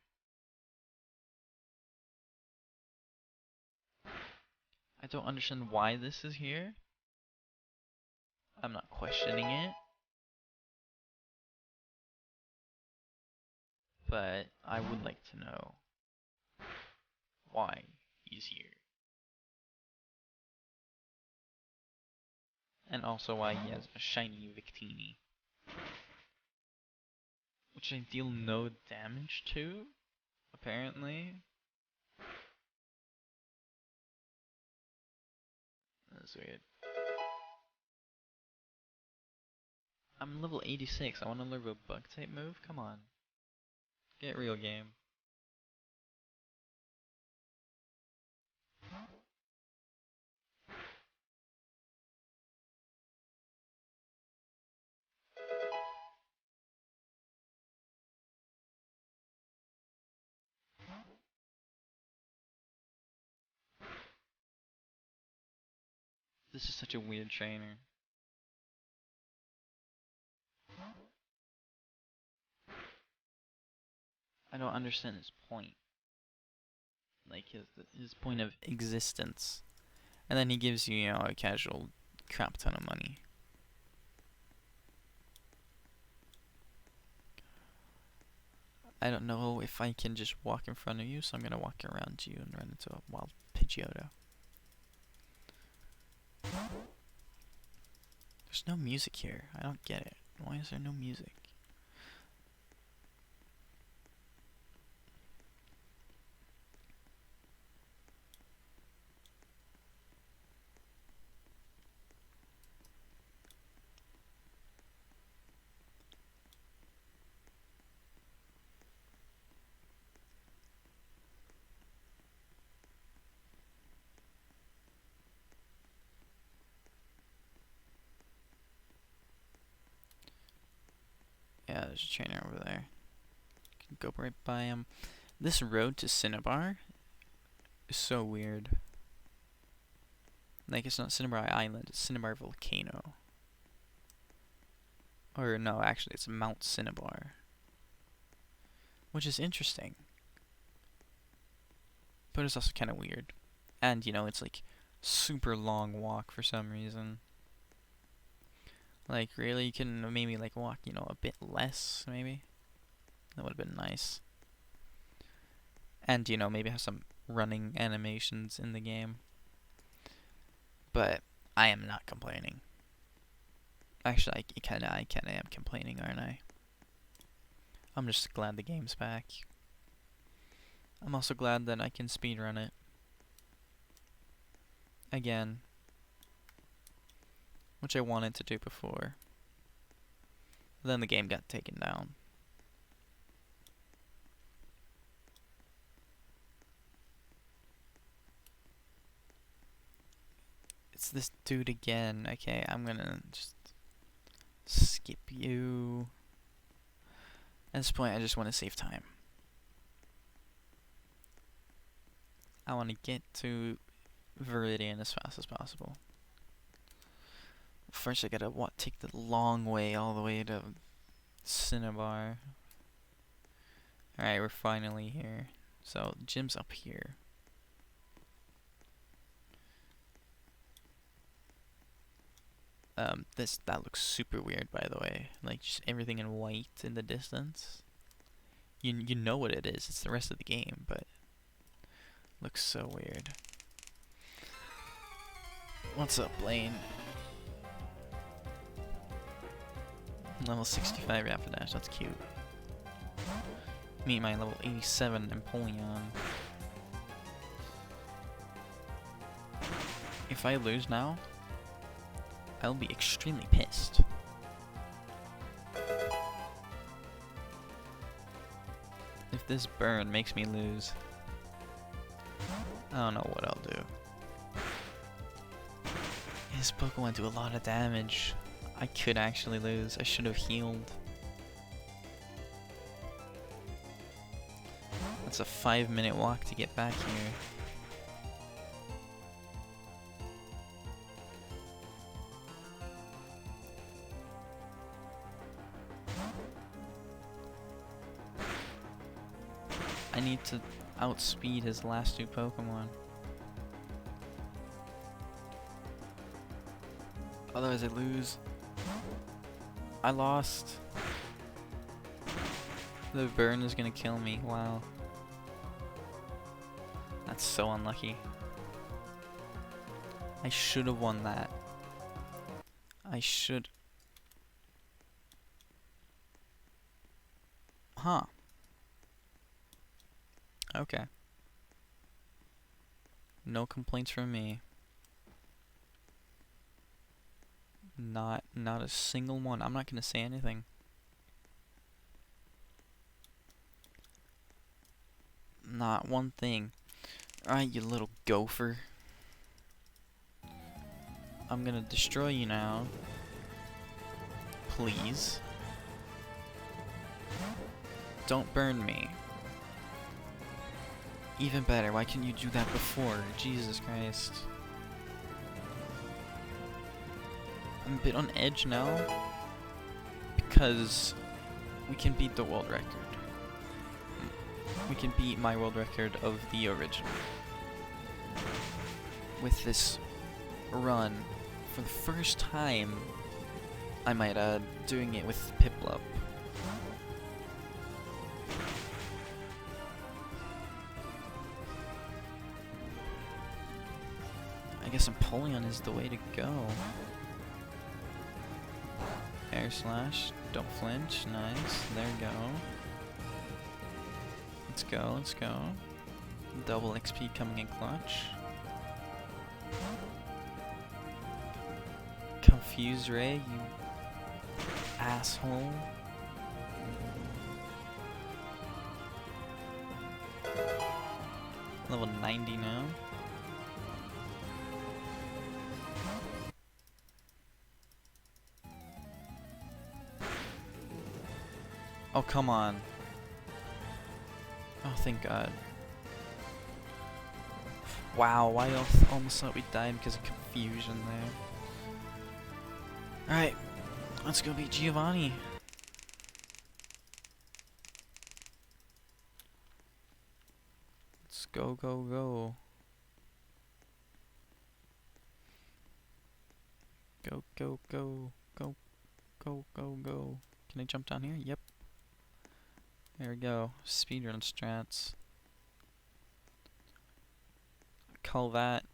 I don't understand why this is here. I'm not questioning it. But I would like to know why he's here. And also why he has a shiny Victini. Which I deal no damage to, apparently. That's weird. I'm level 86, I want to learn a bug type move? Come on. Get real, game. This is such a weird trainer. I don't understand his point. Like his point of existence. And then he gives you, you know, a casual crap ton of money. I don't know if I can just walk in front of you, so I'm gonna walk around you and run into a wild Pidgeotto. There's no music here. I don't get it. Why is there no music? Yeah, there's a trainer over there. Can go right by him. This road to Cinnabar is so weird. Like, it's not Cinnabar Island, it's Cinnabar Volcano. Or no, actually it's Mount Cinnabar. Which is interesting. But it's also kind of weird. And, you know, it's like super long walk for some reason. Like, really, you can maybe like walk, you know, a bit less, maybe. That would have been nice. And, you know, maybe have some running animations in the game. But I am not complaining. Actually, I kinda am complaining, aren't I? I'm just glad the game's back. I'm also glad that I can speedrun it. Again. Which I wanted to do before. But then the game got taken down. It's this dude again. Okay, I'm gonna just skip you. At this point, I just want to save time. I want to get to Viridian as fast as possible. First, I gotta take the long way all the way to Cinnabar. Alright, we're finally here. So, gym's up here. That looks super weird, by the way. Like, just everything in white in the distance. You know what it is. It's the rest of the game, but looks so weird. What's up, Blaine? Level 65 Rapidash, that's cute. Meet my level 87 Empoleon. If I lose now, I'll be extremely pissed. If this burn makes me lose, I don't know what I'll do. His Pokemon do a lot of damage. I could actually lose. I should have healed. That's a 5-minute walk to get back here. I need to outspeed his last 2 Pokemon. Otherwise I lose. I lost. The burn is gonna kill me. Wow. That's so unlucky. I should have won that. I should. Huh. Okay. No complaints from me. Not a single one. I'm not gonna say anything. Not one thing. Alright, you little gopher. I'm gonna destroy you now. Please. Don't burn me. Even better, why couldn't you do that before? Jesus Christ. I'm a bit on edge now. Because we can beat the world record. We can beat my world record of the original. With this run, for the first time, I might add, doing it with Piplup. I guess Empoleon is the way to go. Air Slash, don't flinch, nice, there we go. Let's go, let's go. Double XP coming in clutch. Confuse Ray, you asshole. Level 90 now. Oh, come on. Oh, thank God. Wow, I almost thought we died because of confusion there. Alright, let's go beat Giovanni. Let's go, go, go. Go, go, go, go, go, go, go. Can I jump down here? Yep. There we go. Speedrun strats. Call that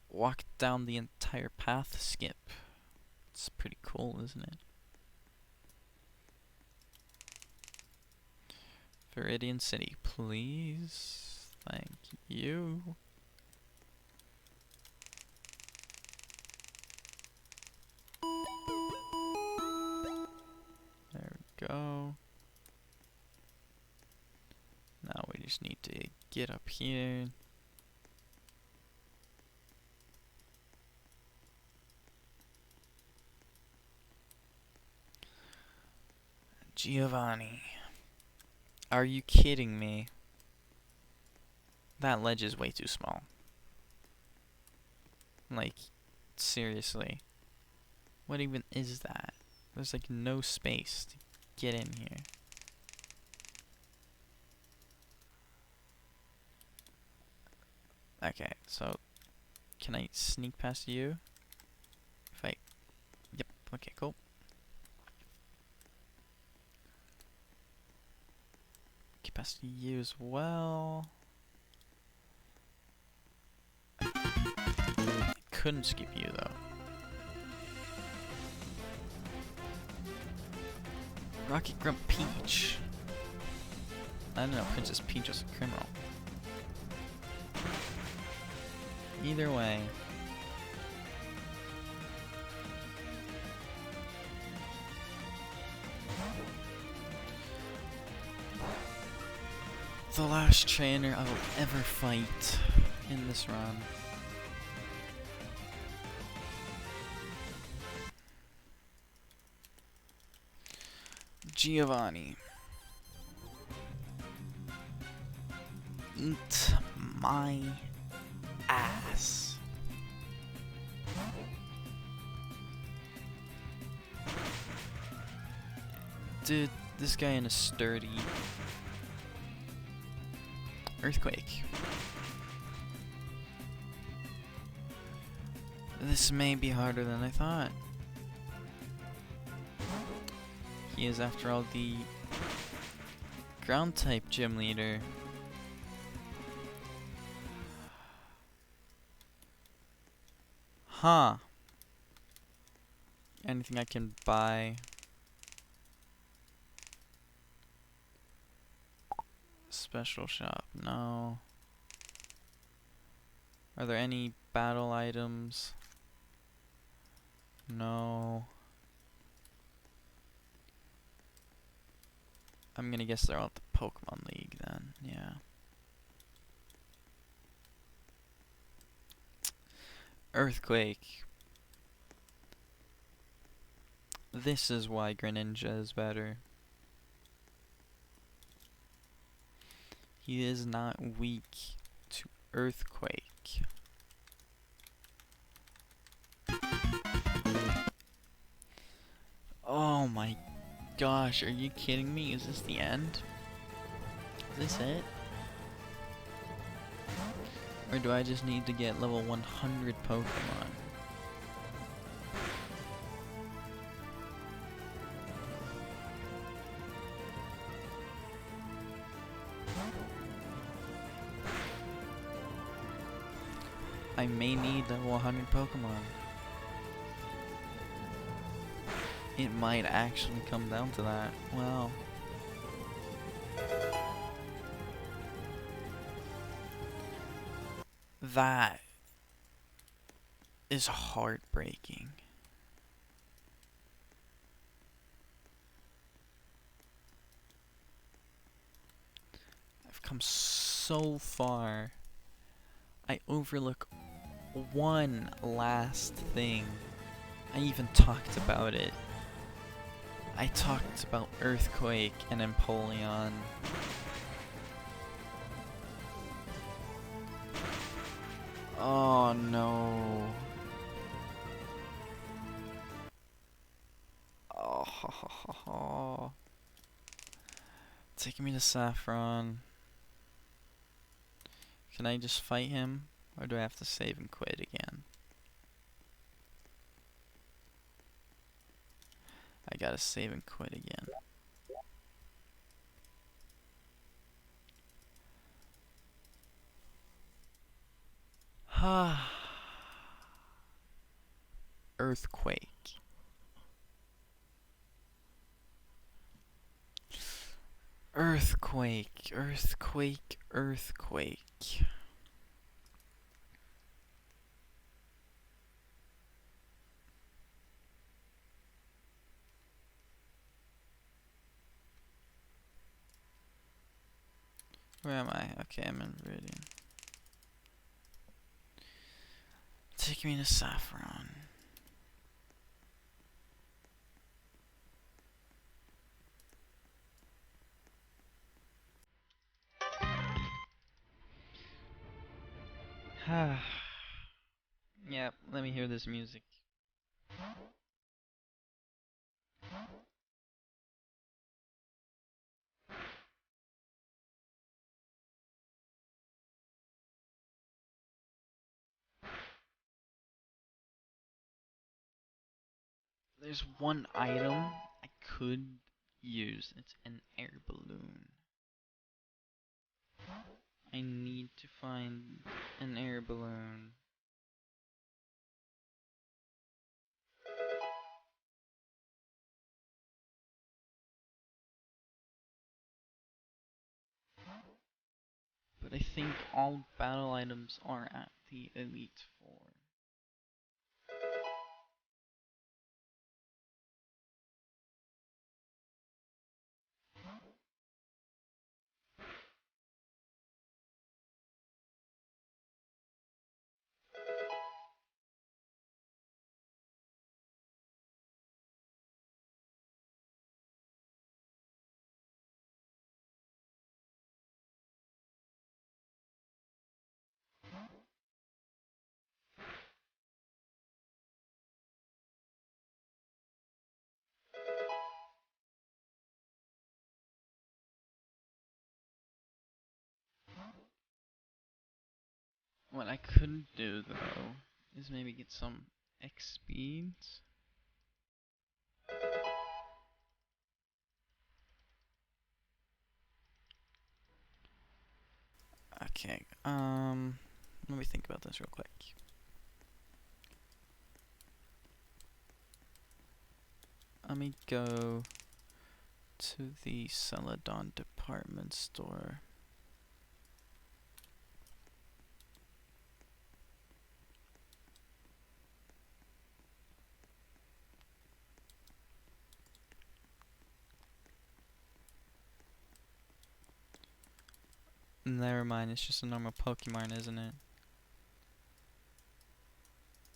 walk down the entire path skip. It's pretty cool, isn't it? Viridian City, please. Thank you. There we go. Now we just need to get up here. Giovanni. Are you kidding me? That ledge is way too small. Like, seriously. What even is that? There's like no space to get in here. Okay, so can I sneak past you? If I... Yep, okay, cool. Get past you as well. I couldn't skip you though. Rocket Grump Peach. I don't know, Princess Peach was a criminal. Either way. The last trainer I will ever fight in this run. Giovanni. Eat my ass. Dude, this guy in a sturdy earthquake. This may be harder than I thought. He is, after all, the ground type gym leader. Huh. Anything I can buy? Special shop, no. Are there any battle items? No. I'm gonna guess they're all at the Pokémon League then, yeah. Earthquake. This is why Greninja is better. He is not weak to Earthquake. Oh my gosh, are you kidding me? Is this the end? Is this it? Or do I just need to get level 100 Pokemon? I may need level 100 Pokemon. It might actually come down to that. Wow. That is heartbreaking. I've come so far. I overlook one last thing. I even talked about it. I talked about Earthquake and Empoleon. Oh no. Oh, taking me to Saffron. Can I just fight him? Or do I have to save and quit again? I gotta save and quit again. Earthquake. Earthquake, earthquake, earthquake. Where am I? Okay, I'm in Viridian. Take me to Saffron. Yep, let me hear this music. There's one item I could use. It's an air balloon. I need to find an air balloon. But I think all battle items are at the Elite Four. What I could do though is maybe get some X speeds. Okay, let me think about this real quick. Let me go to the Celadon department store. Never mind, it's just a normal Pokemon, isn't it?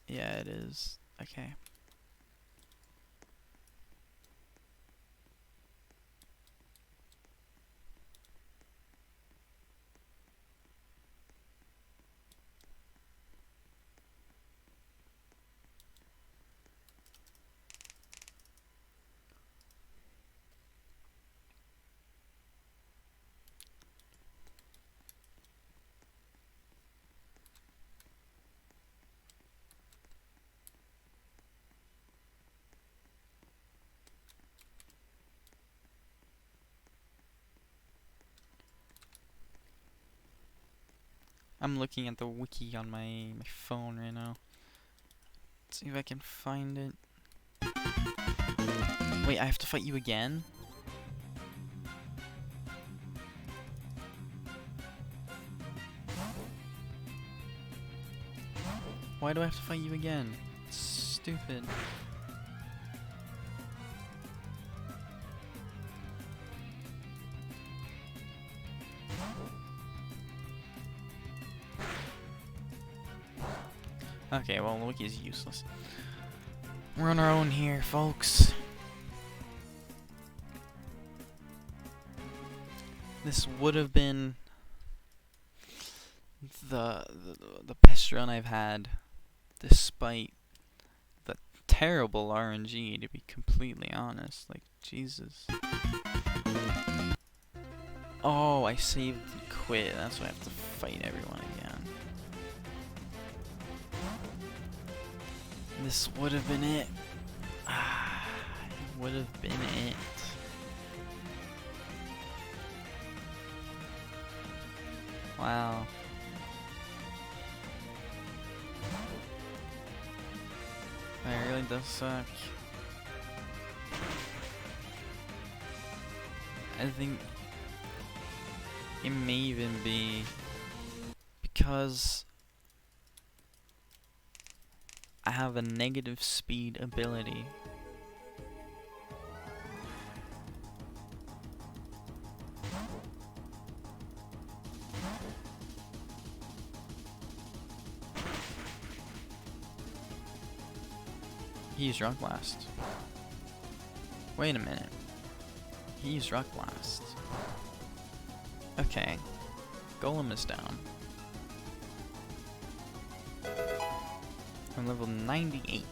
Yeah, it is. Okay. I'm looking at the wiki on my phone right now. Let's see if I can find it. Wait, I have to fight you again? Why do I have to fight you again? It's stupid. Okay, well, the wiki is useless. We're on our own here, folks. This would have been the best run I've had, despite the terrible RNG, to be completely honest. Like, Jesus. Oh, I saved and quit. That's why I have to fight everyone again. This would have been it. It would have been it. Wow. That really does suck. I think it may even be because I have a negative speed ability. He used Rock Blast. Wait a minute. He used Rock Blast. Okay. Golem is down. I'm level 98.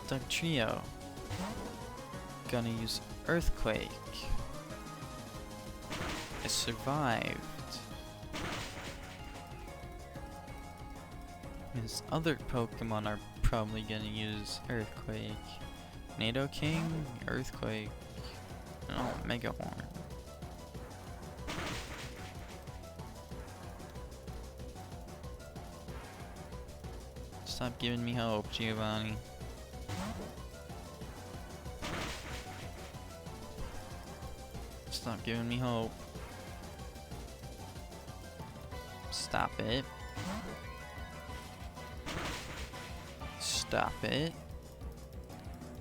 Doug Trio. Gonna use Earthquake. I survived. His other Pokemon are probably gonna use Earthquake. Nidoking, Earthquake. Oh, Mega Horn. Stop giving me hope, Giovanni. Stop giving me hope. Stop it. Stop it.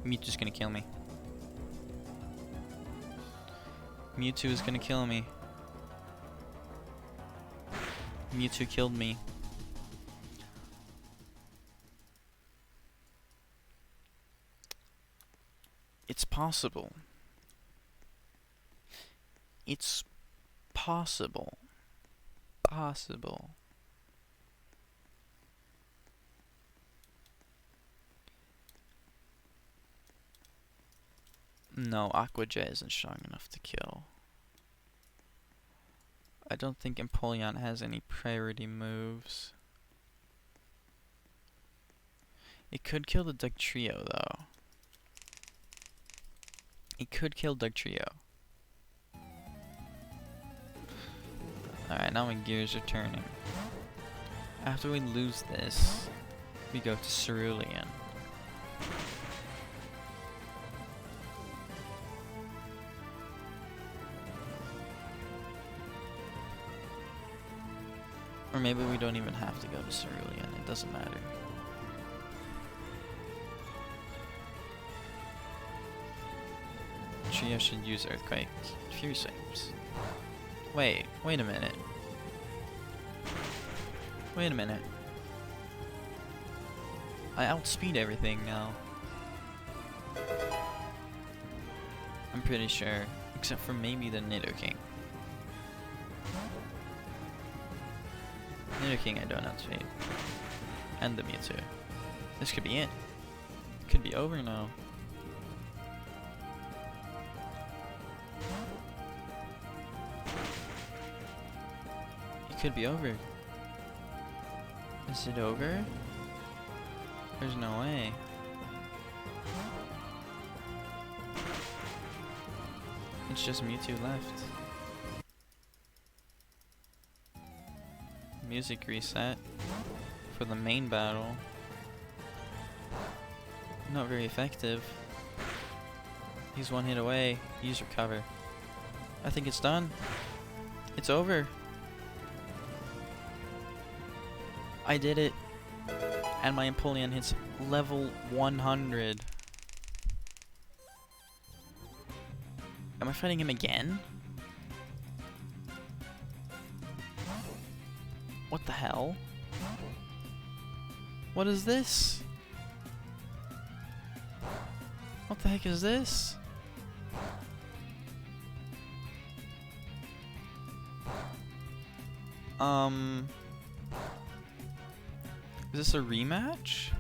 Mewtwo's gonna kill me. Mewtwo is gonna kill me. Mewtwo killed me. It's possible. It's possible. Possible. No, Aqua Jet isn't strong enough to kill. I don't think Empoleon has any priority moves. It could kill the Doug Trio, though. It could kill Doug Trio. Alright, now my gears are turning. After we lose this, we go to Cerulean. Or maybe we don't even have to go to Cerulean, it doesn't matter. Trio should use Earthquake. Fury Swipes. Wait a minute. Wait a minute. I outspeed everything now. I'm pretty sure. Except for maybe the Nidoking. Nidoking I don't outspeed. And the Mewtwo. This could be it. Could be over now. It could be over. Is it over? There's no way. It's just Mewtwo left. Music reset for the main battle. Not very effective. He's one hit away. Use recover. I think it's done. It's over. I did it. And my Empoleon hits level 100. Am I fighting him again? What the hell? What is this? What the heck is this? Is this a rematch?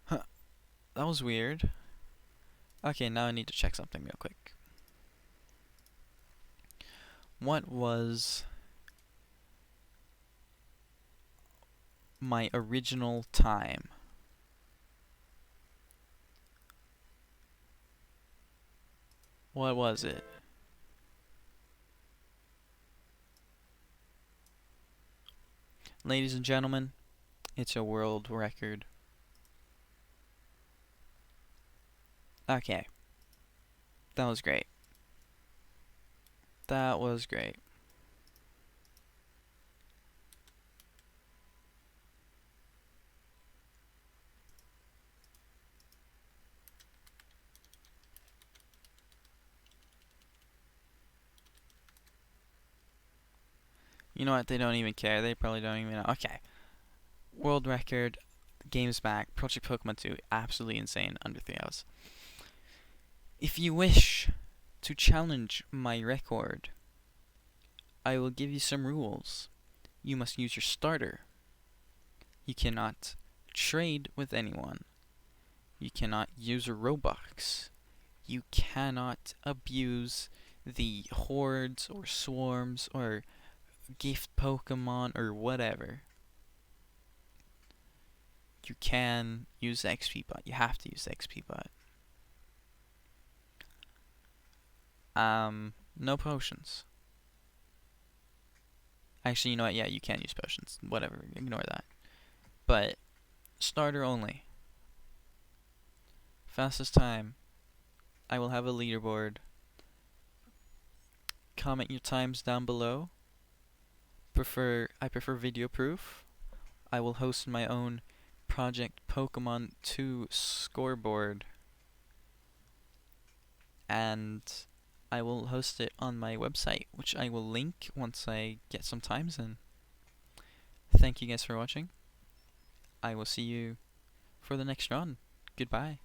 Huh. That was weird. Okay, now I need to check something real quick. What was my original time? What was it? Ladies and gentlemen, it's a world record. Okay. That was great. That was great. You know what? They don't even care. They probably don't even know. Okay. World record. Games back. Project Pokemon 2. Absolutely insane. Under 3 hours. If you wish to challenge my record, I will give you some rules. You must use your starter. You cannot trade with anyone. You cannot use a Robux. You cannot abuse the hordes or swarms or gift Pokemon or whatever. You can use the XP bot. You have to use the XP bot. No potions. Actually, you know what? Yeah, you can use potions. Whatever. Ignore that. But starter only. Fastest time. I will have a leaderboard. Comment your times down below. I prefer video proof. I will host my own Project Pokemon 2 scoreboard. And I will host it on my website, which I will link once I get some times in. Thank you guys for watching. I will see you for the next run. Goodbye.